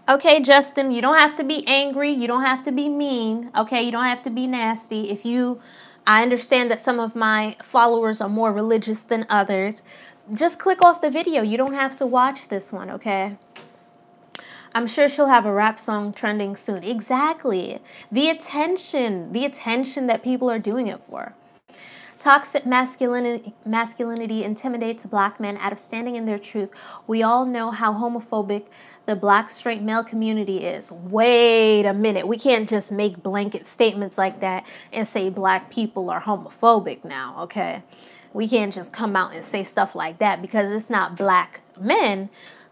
okay, Justin, you don't have to be angry. You don't have to be mean. Okay, you don't have to be nasty. I understand that some of my followers are more religious than others. Just click off the video. You don't have to watch this one, okay? I'm sure she'll have a rap song trending soon. Exactly. The attention that people are doing it for. Toxic masculinity intimidates black men out of standing in their truth. We all know how homophobic the black straight male community is. Wait a minute. We can't just make blanket statements like that and say black people are homophobic now, okay? We can't just come out and say stuff like that because it's not black men,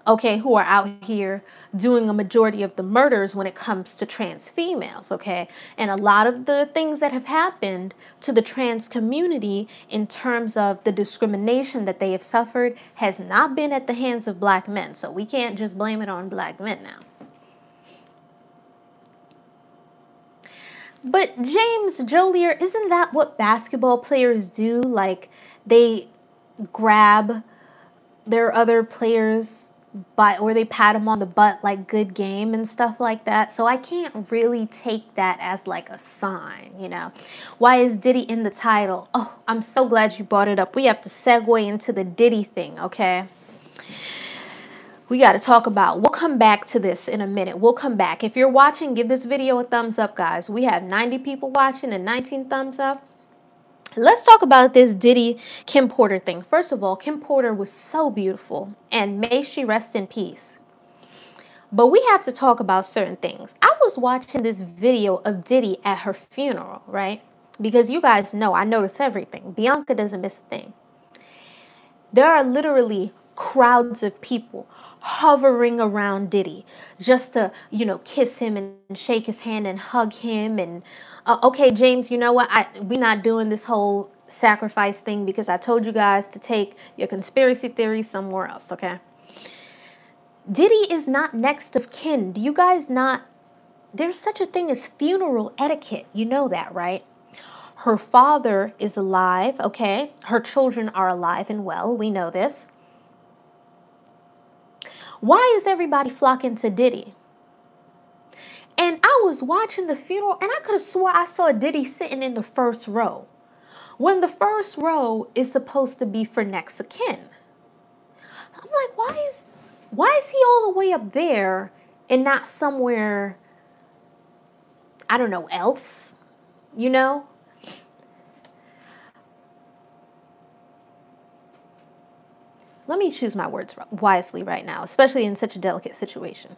okay, who are out here doing a majority of the murders when it comes to trans females, okay? And a lot of the things that have happened to the trans community in terms of the discrimination that they have suffered has not been at the hands of black men. So we can't just blame it on black men now. But James Jolier, isn't that what basketball players do? Like they grab their other players or they pat them on the butt like good game and stuff like that. So I can't really take that as like a sign, you know. Why is Diddy in the title? Oh, I'm so glad you brought it up. We have to segue into the Diddy thing, okay? We got to talk about, we'll come back to this in a minute. We'll come back. If you're watching, give this video a thumbs up, guys. We have 90 people watching and 19 thumbs up. Let's talk about this Diddy Kim Porter thing. First of all, Kim Porter was so beautiful, and may she rest in peace. But we have to talk about certain things. I was watching this video of Diddy at her funeral, right? Because you guys know I notice everything. Bianca doesn't miss a thing. There are literally crowds of people hovering around Diddy just to, you know, kiss him and shake his hand and hug him. And okay, James, you know what? We're not doing this whole sacrifice thing because I told you guys to take your conspiracy theories somewhere else, okay? Diddy is not next of kin. Do you guys not? There's such a thing as funeral etiquette. You know that, right? Her father is alive, okay? Her children are alive and well. We know this. Why is everybody flocking to Diddy? And I was watching the funeral and I could have swore I saw Diddy sitting in the first row. When the first row is supposed to be for next of kin. I'm like, why is he all the way up there and not somewhere, I don't know, else? You know? Let me choose my words wisely right now, especially in such a delicate situation.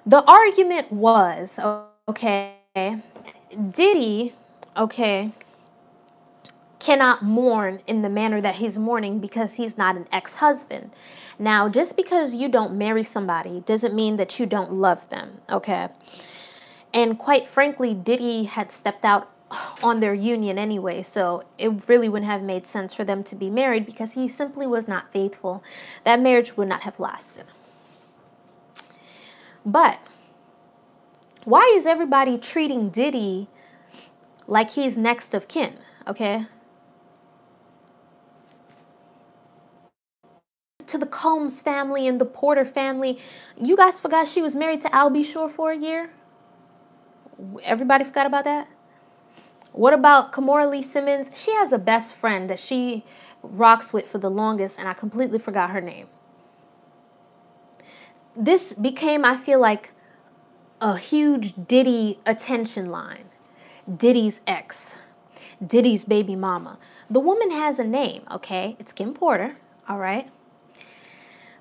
The argument was, okay, Diddy, okay, cannot mourn in the manner that he's mourning because he's not an ex-husband. Now, just because you don't marry somebody doesn't mean that you don't love them, okay? And quite frankly, Diddy had stepped out on their union anyway, so it really wouldn't have made sense for them to be married because he simply was not faithful. That marriage would not have lasted. But why is everybody treating Diddy like he's next of kin, okay? To the Combs family and the Porter family. You guys forgot she was married to Albie Shore for a year? Everybody forgot about that? What about Kimora Lee Simmons? She has a best friend that she rocks with for the longest, and I completely forgot her name. this became, I feel like, a huge Diddy attention line. Diddy's ex, Diddy's baby mama. The woman has a name, okay? It's Kim Porter, all right?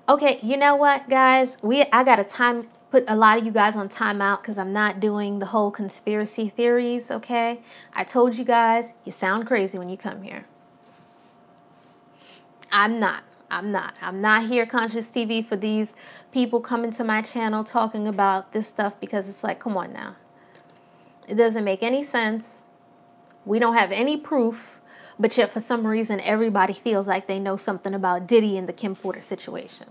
Okay, you know what, guys? I got to put a lot of you guys on timeout because I'm not doing the whole conspiracy theories, okay? I told you guys, you sound crazy when you come here. I'm not here, Conscious TV, for these people coming to my channel talking about this stuff, because it's like, come on now. It doesn't make any sense. We don't have any proof, but yet for some reason everybody feels like they know something about Diddy and the Kim Porter situation.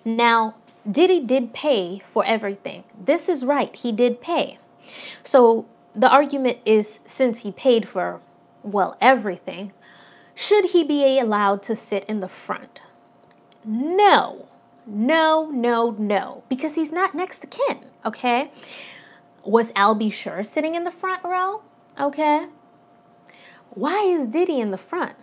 Now, Diddy did pay for everything. This is right. He did pay. So the argument is, since he paid for, well, everything, should he be allowed to sit in the front? No, no, no, no, because he's not next to kin, okay? Was Albie Sure sitting in the front row? Okay. Why is Diddy in the front?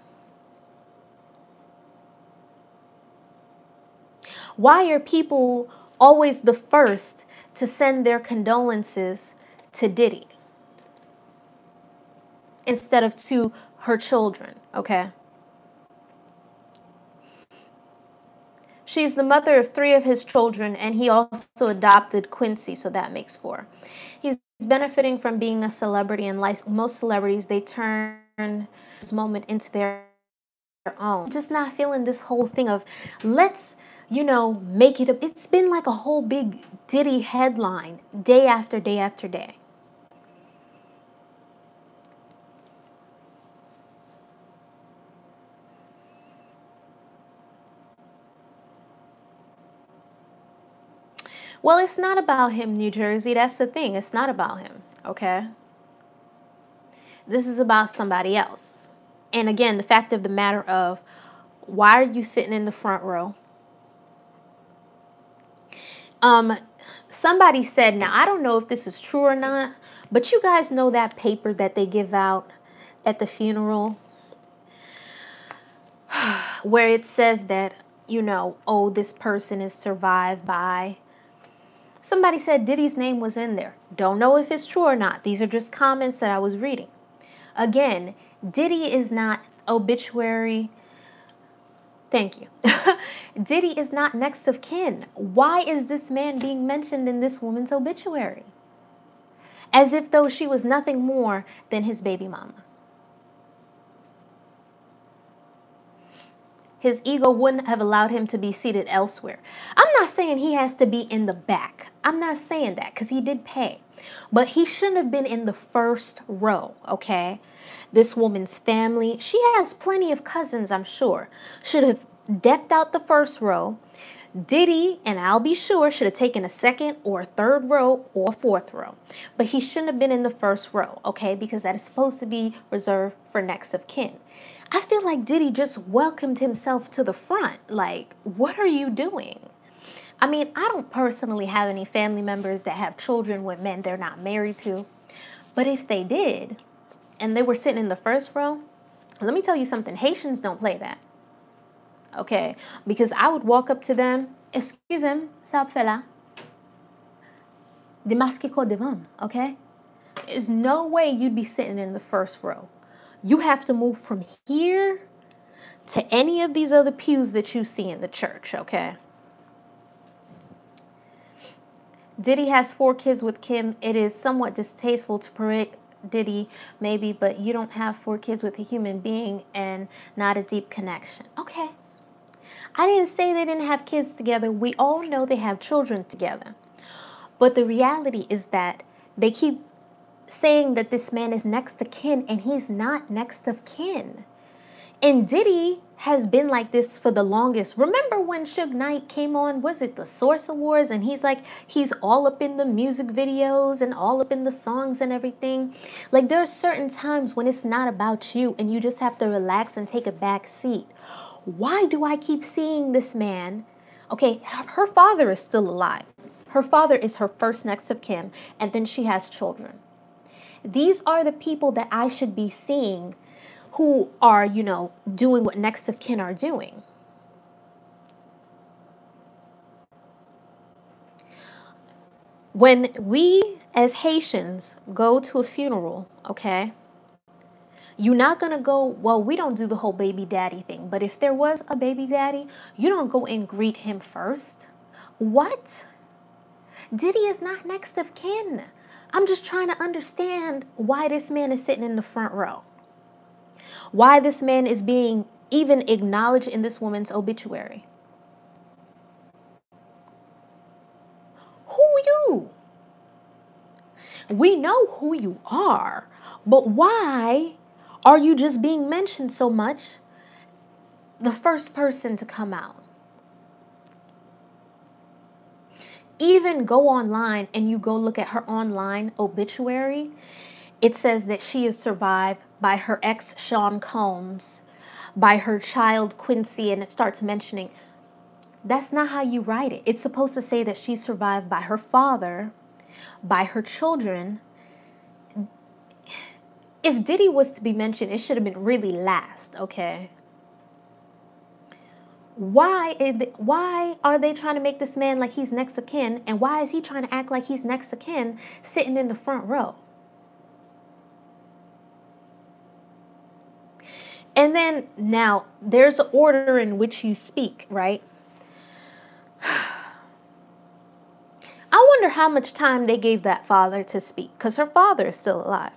Why are people always the first to send their condolences to Diddy instead of to her children, okay? She's the mother of 3 of his children, and he also adopted Quincy, so that makes 4. He's benefiting from being a celebrity, and like most celebrities, they turn this moment into their own. Just not feeling this whole thing of, let's, you know, make it. It's been like a whole big Diddy headline day after day after day. Well, it's not about him, New Jersey. That's the thing. It's not about him, okay? This is about somebody else. And again, the fact of the matter of, why are you sitting in the front row? Somebody said, now I don't know if this is true or not, but you guys know that paper that they give out at the funeral where it says that, you know, oh, this person is survived by. Somebody said Diddy's name was in there. Don't know if it's true or not. These are just comments that I was reading. Again, Diddy is not obituary. Thank you. Diddy is not next of kin. Why is this man being mentioned in this woman's obituary? As if though she was nothing more than his baby mama. His ego wouldn't have allowed him to be seated elsewhere. I'm not saying he has to be in the back. I'm not saying that, because he did pay. But he shouldn't have been in the first row, okay? This woman's family, she has plenty of cousins, I'm sure, should have decked out the first row. Diddy, and I'll be sure, should have taken a second or a third row or a fourth row. But he shouldn't have been in the first row, okay? Because that is supposed to be reserved for next of kin. I feel like Diddy just welcomed himself to the front. Like, what are you doing? I mean, I don't personally have any family members that have children with men they're not married to. But if they did, and they were sitting in the first row, let me tell you something. Haitians don't play that. Okay? Because I would walk up to them, excusez-moi, ça fait là. Démasquez quoi devant, okay? There's no way you'd be sitting in the first row. You have to move from here to any of these other pews that you see in the church, okay? Diddy has 4 kids with Kim. It is somewhat distasteful to parade Diddy, maybe, but you don't have 4 kids with a human being and not a deep connection. Okay. I didn't say they didn't have kids together. We all know they have children together. But the reality is that they keep saying that this man is next to kin, and he's not next of kin. And Diddy has been like this for the longest. Remember when Suge Knight came on, was it the Source Awards? And he's like, he's all up in the music videos and all up in the songs and everything. Like, there are certain times when it's not about you and you just have to relax and take a back seat. Why do I keep seeing this man? Okay, her father is still alive. Her father is her first next of kin, and then she has children. These are the people that I should be seeing who are, you know, doing what next of kin are doing. When we as Haitians go to a funeral, okay, you're not going to go, well, we don't do the whole baby daddy thing. But if there was a baby daddy, you don't go and greet him first. What? Diddy is not next of kin. I'm just trying to understand why this man is sitting in the front row. Why this man is being even acknowledged in this woman's obituary. Who you? We know who you are, but why are you just being mentioned so much? The first person to come out. Even go online and you go look at her online obituary. It says that she is survived by her ex, Sean Combs, by her child, Quincy, and it starts mentioning. That's not how you write it. It's supposed to say that she's survived by her father, by her children. If Diddy was to be mentioned, it should have been really last, okay? Why are they trying to make this man like he's next of kin? And why is he trying to act like he's next of kin sitting in the front row? And then now there's an order in which you speak, right? I wonder how much time they gave that father to speak, because her father is still alive.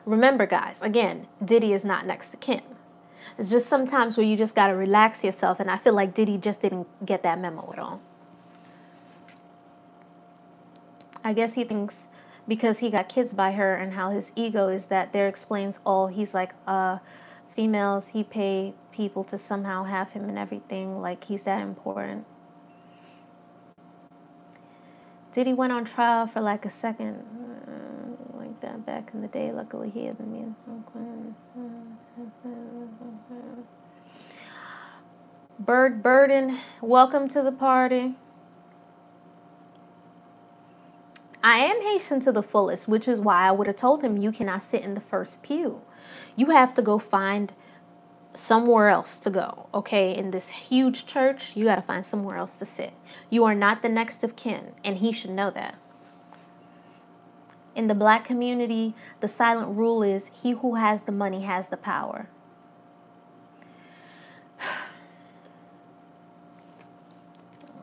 Remember, guys, again, Diddy is not next to kin. It's just sometimes where you just got to relax yourself, and I feel like Diddy just didn't get that memo at all. I guess he thinks because he got kids by her and how his ego is that there explains all. He's like, females, he pay people to somehow have him and everything, like he's that important. Diddy went on trial for like a second, like that back in the day. Luckily, he had me. Bird Burden, welcome to the party. I am Haitian to the fullest, which is why I would have told him you cannot sit in the first pew. You have to go find somewhere else to go, okay? In this huge church, you got to find somewhere else to sit. You are not the next of kin, and he should know that. In the black community, the silent rule is he who has the money has the power.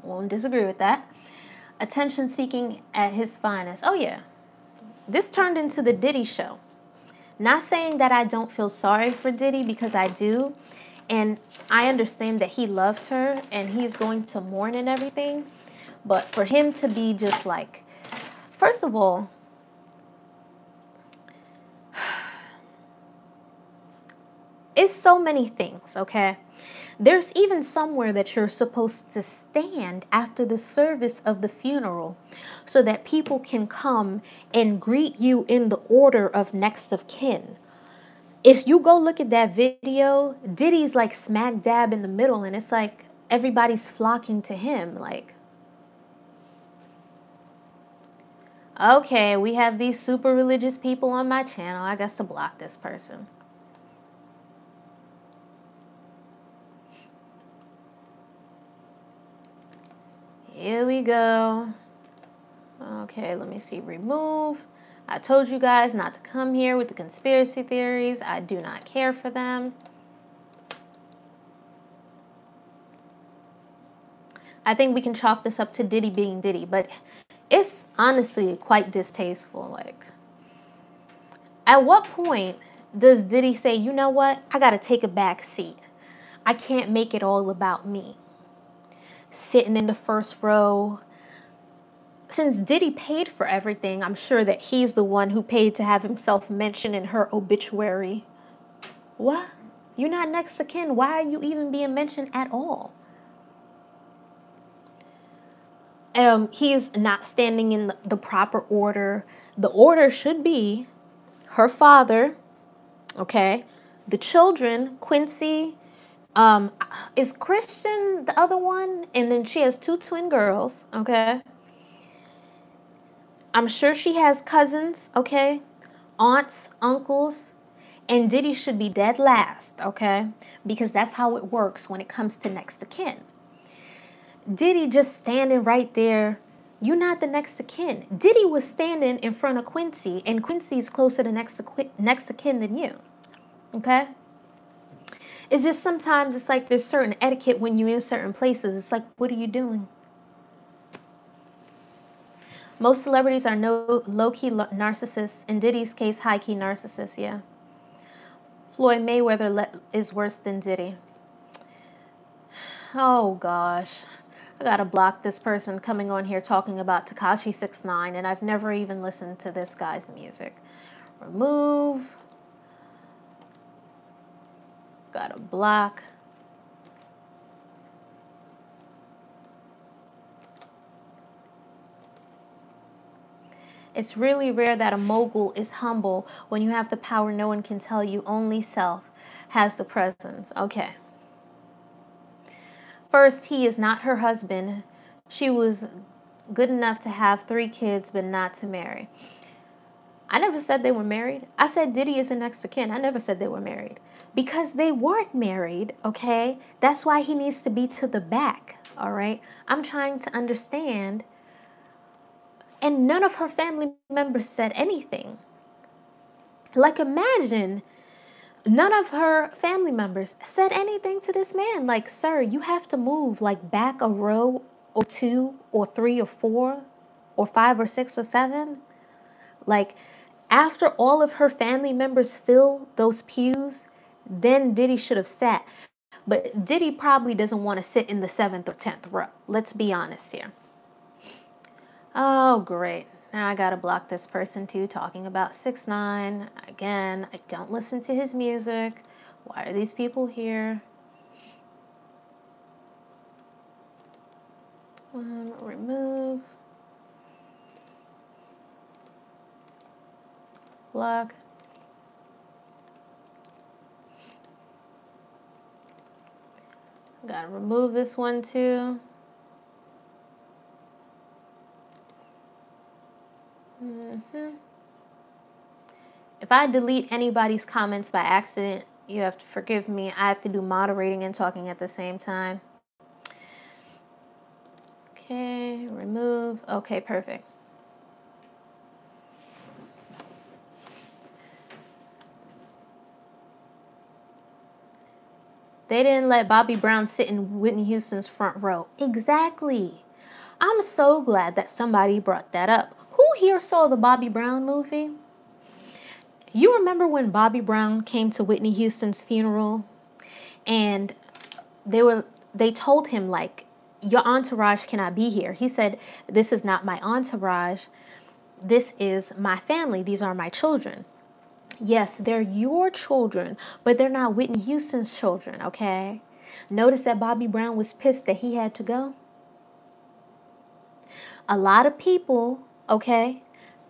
Won't disagree with that. Attention seeking at his finest. Oh yeah, this turned into the Diddy show. Not saying that I don't feel sorry for Diddy, because I do. And I understand that he loved her and he's going to mourn and everything. But for him to be just like, first of all, it's so many things, okay? There's even somewhere that you're supposed to stand after the service of the funeral so that people can come and greet you in the order of next of kin. If you go look at that video, Diddy's like smack dab in the middle, and it's like everybody's flocking to him. Like, okay, we have these super religious people on my channel. I guess to block this person. Here we go. Okay, let me see. Remove. I told you guys not to come here with the conspiracy theories. I do not care for them. I think we can chalk this up to Diddy being Diddy, but it's honestly quite distasteful. Like, at what point does Diddy say, you know what? I got to take a back seat. I can't make it all about me. Sitting in the first row. Since Diddy paid for everything, I'm sure that he's the one who paid to have himself mentioned in her obituary. What? You're not next to kin. Why are you even being mentioned at all? He's not standing in the proper order. The order should be her father, okay? The children, Quincy, is Christian the other one? And then she has 2 twin girls, okay? I'm sure she has cousins, okay? Aunts, uncles. And Diddy should be dead last, okay? Because that's how it works when it comes to next of kin. Diddy just standing right there You're not the next of kin. Diddy was standing in front of Quincy, and Quincy's closer to next of kin than you. Okay? It's just sometimes it's like there's certain etiquette when you're in certain places. It's like, what are you doing? Most celebrities are low-key narcissists. In Diddy's case, high-key narcissists, yeah. Floyd Mayweather is worse than Diddy. Oh, gosh. I gotta block this person coming on here talking about Tekashi 6ix9ine, and I've never even listened to this guy's music. Remove. Gotta block. It's really rare that a mogul is humble. When you have the power, no one can tell you. Only self has the presence. Okay. First, he is not her husband. She was good enough to have 3 kids, but not to marry. I never said they were married. I said Diddy is a next of kin. I never said they were married. Because they weren't married, okay? That's why he needs to be to the back, all right? I'm trying to understand. And none of her family members said anything. Like, imagine none of her family members said anything to this man. Like, sir, you have to move, like, back a row or 2 or 3 or 4 or 5 or 6 or 7. Like, after all of her family members fill those pews, then Diddy should have sat. But Diddy probably doesn't want to sit in the 7th or 10th row. Let's be honest here. Oh, great. Now I gotta block this person too, talking about 6ix9ine. Again, I don't listen to his music. Why are these people here? Remove. Block. Gotta remove this one too. If I delete anybody's comments by accident, you have to forgive me. I have to do moderating and talking at the same time. Okay, remove. Okay, perfect. They didn't let Bobby Brown sit in Whitney Houston's front row. Exactly. I'm so glad that somebody brought that up. Who here saw the Bobby Brown movie? You remember when Bobby Brown came to Whitney Houston's funeral and they told him, like, your entourage cannot be here. He said, this is not my entourage. This is my family. These are my children. Yes, they're your children, but they're not Whitney Houston's children, okay? Notice that Bobby Brown was pissed that he had to go. A lot of people, okay,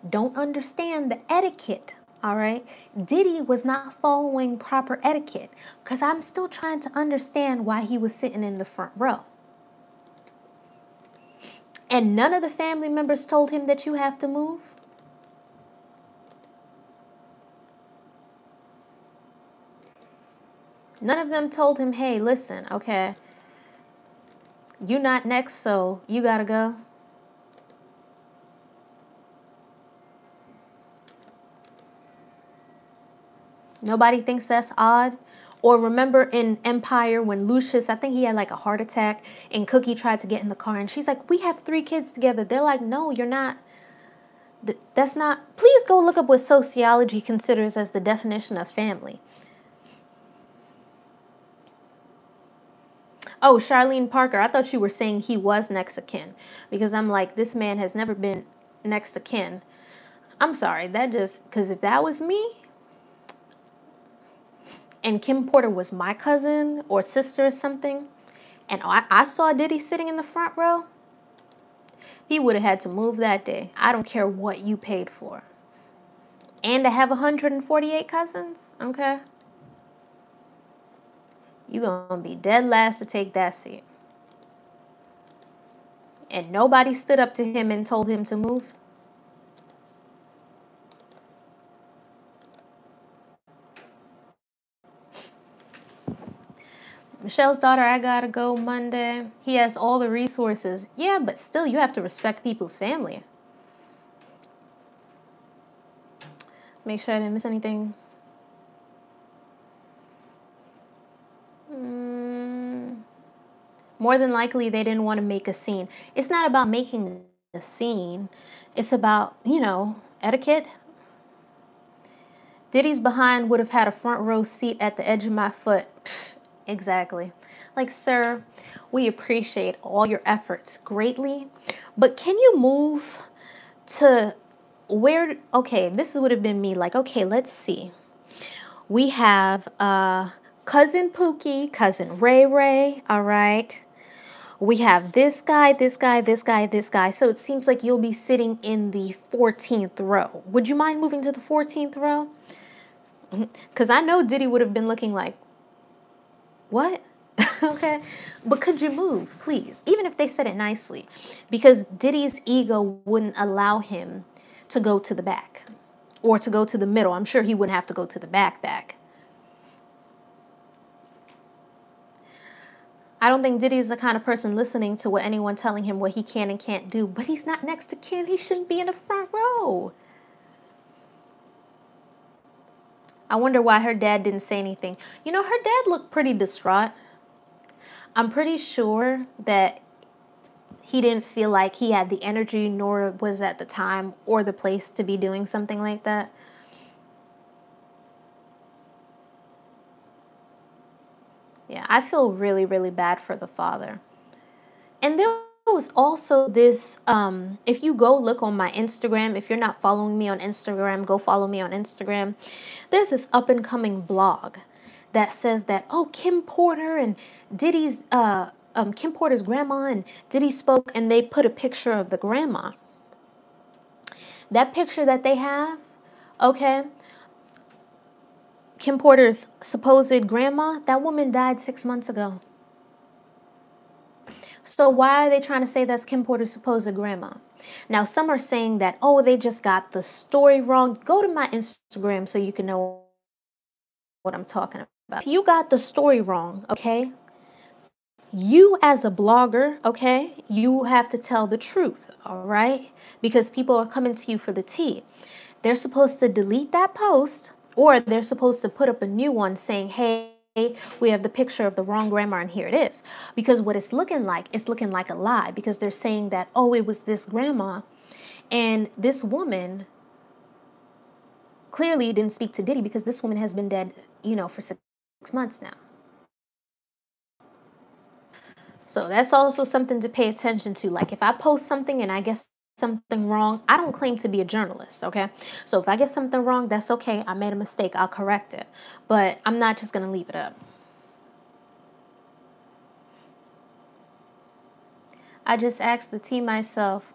don't understand the etiquette, all right? Diddy was not following proper etiquette because I'm still trying to understand why he was sitting in the front row. And none of the family members told him that you have to move? None of them told him, hey, listen, okay, you're not next, so you gotta go. Nobody thinks that's odd? Or remember in Empire when Lucius, I think he had like a heart attack and Cookie tried to get in the car and she's like, we have 3 kids together. They're like, no, you're not. That's not. Please go look up what sociology considers as the definition of family. Oh, Charlene Parker, I thought you were saying he was next of kin because I'm like, this man has never been next of kin. I'm sorry, that just, because if that was me, and Kim Porter was my cousin or sister or something, and I saw Diddy sitting in the front row, he would have had to move that day. I don't care what you paid for. And to have 148 cousins, okay? You're going to be dead last to take that seat. And nobody stood up to him and told him to move. Michelle's daughter, I gotta go Monday. He has all the resources. Yeah, but still, you have to respect people's family. Make sure I didn't miss anything. More than likely, they didn't want to make a scene. It's not about making a scene. It's about, you know, etiquette. Diddy's behind would have had a front row seat at the edge of my foot. Pfft, exactly. Like, sir, we appreciate all your efforts greatly, but can you move to where, okay, this would have been me. Like, okay, let's see. We have cousin Pookie, cousin Ray Ray, all right. We have this guy, this guy, this guy, this guy. So it seems like you'll be sitting in the 14th row. Would you mind moving to the 14th row? Because I know Diddy would have been looking like, what? Okay. But could you move, please? Even if they said it nicely. Because Diddy's ego wouldn't allow him to go to the back. Or to go to the middle. I'm sure he wouldn't have to go to the back. I don't think Diddy is the kind of person listening to what anyone telling him what he can and can't do. But he's not next to Kim. He shouldn't be in the front row. I wonder why her dad didn't say anything. You know, her dad looked pretty distraught. I'm pretty sure that he didn't feel like he had the energy, nor was at the time or the place to be doing something like that. Yeah, I feel really, really bad for the father. And there was also this, if you go look on my Instagram, if you're not following me on Instagram, go follow me on Instagram. There's this up and coming blog that says that, oh, Kim Porter and Diddy's, Kim Porter's grandma and Diddy spoke, and they put a picture of the grandma. That picture that they have, okay, Kim Porter's supposed grandma, that woman died 6 months ago. So why are they trying to say that's Kim Porter's supposed grandma? Now, some are saying that, oh, they just got the story wrong. Go to my Instagram so you can know what I'm talking about. You got the story wrong, okay? You as a blogger, okay, you have to tell the truth, all right? Because people are coming to you for the tea. They're supposed to delete that post, or they're supposed to put up a new one saying, hey, we have the picture of the wrong grandma and here it is. Because what it's looking like a lie, because they're saying that, oh, it was this grandma, and this woman clearly didn't speak to Diddy because this woman has been dead, you know, for 6 months now. So that's also something to pay attention to. Like, if I post something and I get something wrong, I don't claim to be a journalist, okay? So if I get something wrong, that's okay. I made a mistake. I'll correct it. But I'm not just going to leave it up. I just asked the tea myself.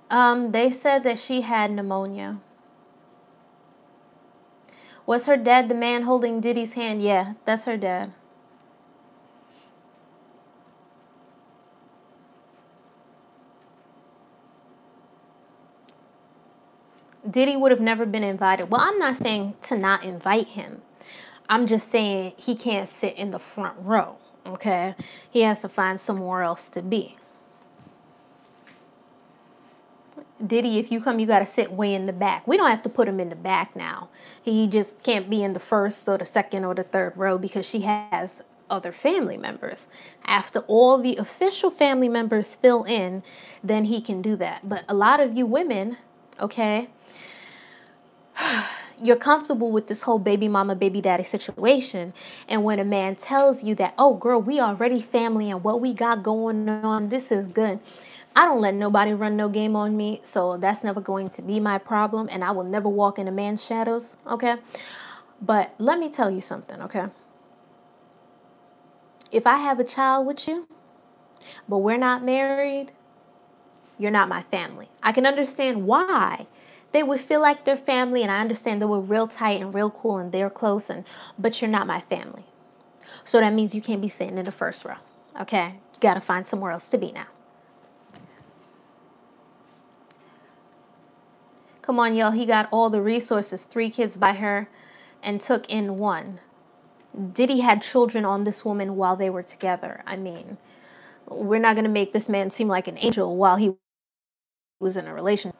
They said that she had pneumonia. Was her dad the man holding Diddy's hand? Yeah, that's her dad. Diddy would have never been invited. Well, I'm not saying to not invite him. I'm just saying he can't sit in the front row, okay? He has to find somewhere else to be. Diddy, if you come, you got to sit way in the back. We don't have to put him in the back now. He just can't be in the first or the second or the third row because she has other family members. After all the official family members fill in, then he can do that. But a lot of you women, okay, you're comfortable with this whole baby mama, baby daddy situation. And when a man tells you that, oh, girl, we already family and what we got going on, this is good. I don't let nobody run no game on me, so that's never going to be my problem, and I will never walk in a man's shadows, okay? But let me tell you something, okay? If I have a child with you, but we're not married, you're not my family. I can understand why they would feel like they're family, and I understand they were real tight and real cool and they're close, but you're not my family. So that means you can't be sitting in the first row, okay? You got to find somewhere else to be now. Come on, y'all. He got all the resources. 3 kids by her and took in 1. Diddy had children on this woman while they were together. I mean, we're not going to make this man seem like an angel while he was in a relationship.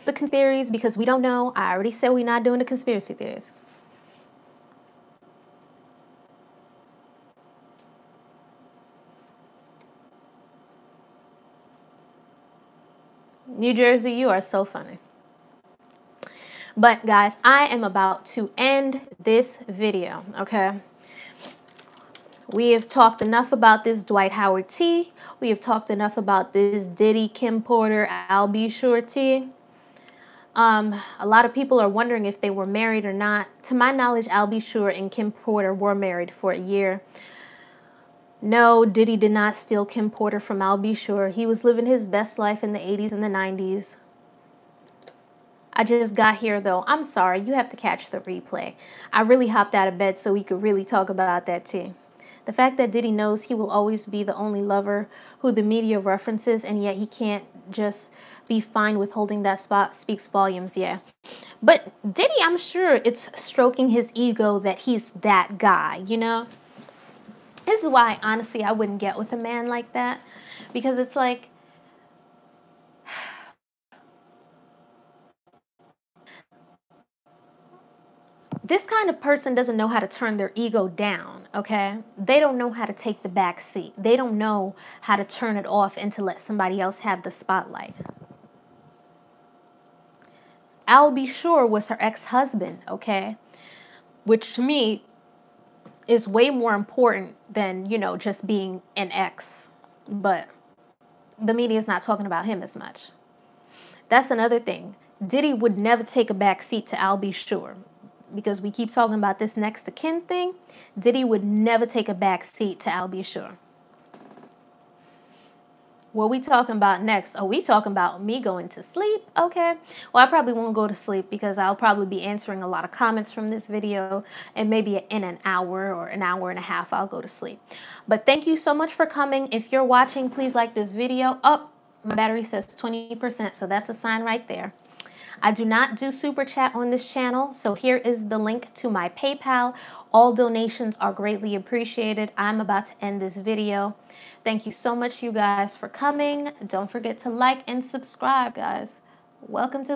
The theories, because we don't know. I already said we're not doing the conspiracy theories. New Jersey, you are so funny. But guys, I am about to end this video, okay? We have talked enough about this Dwight Howard T. We have talked enough about this Diddy, Kim Porter, Al B. Sure T. A lot of people are wondering if they were married or not. To my knowledge, Al B. Sure and Kim Porter were married for a year. No, Diddy did not steal Kim Porter from Al B. Sure. He was living his best life in the 80s and the 90s. I just got here, though. I'm sorry. You have to catch the replay. I really hopped out of bed so we could really talk about that tea. The fact that Diddy knows he will always be the only lover who the media references, and yet he can't just be fine with holding that spot speaks volumes, yeah. But Diddy, I'm sure it's stroking his ego that he's that guy, you know? This is why, honestly, I wouldn't get with a man like that. Because it's like, this kind of person doesn't know how to turn their ego down, okay? They don't know how to take the back seat. They don't know how to turn it off and to let somebody else have the spotlight. Al B. Sure was her ex-husband, okay? Which to me is way more important than, you know, just being an ex. But the media is not talking about him as much. That's another thing. Diddy would never take a back seat to Al B. Sure. Because we keep talking about this next of kin thing. Diddy would never take a back seat to Al B. Sure. What we talking about next? Oh, we talking about me going to sleep? Okay. Well, I probably won't go to sleep because I'll probably be answering a lot of comments from this video. And maybe in an hour or an hour and a half, I'll go to sleep. But thank you so much for coming. If you're watching, please like this video. Oh, my battery says 20%, so that's a sign right there. I do not do super chat on this channel, so here is the link to my PayPal. All donations are greatly appreciated. I'm about to end this video. Thank you so much, you guys, for coming. Don't forget to like and subscribe, guys. Welcome to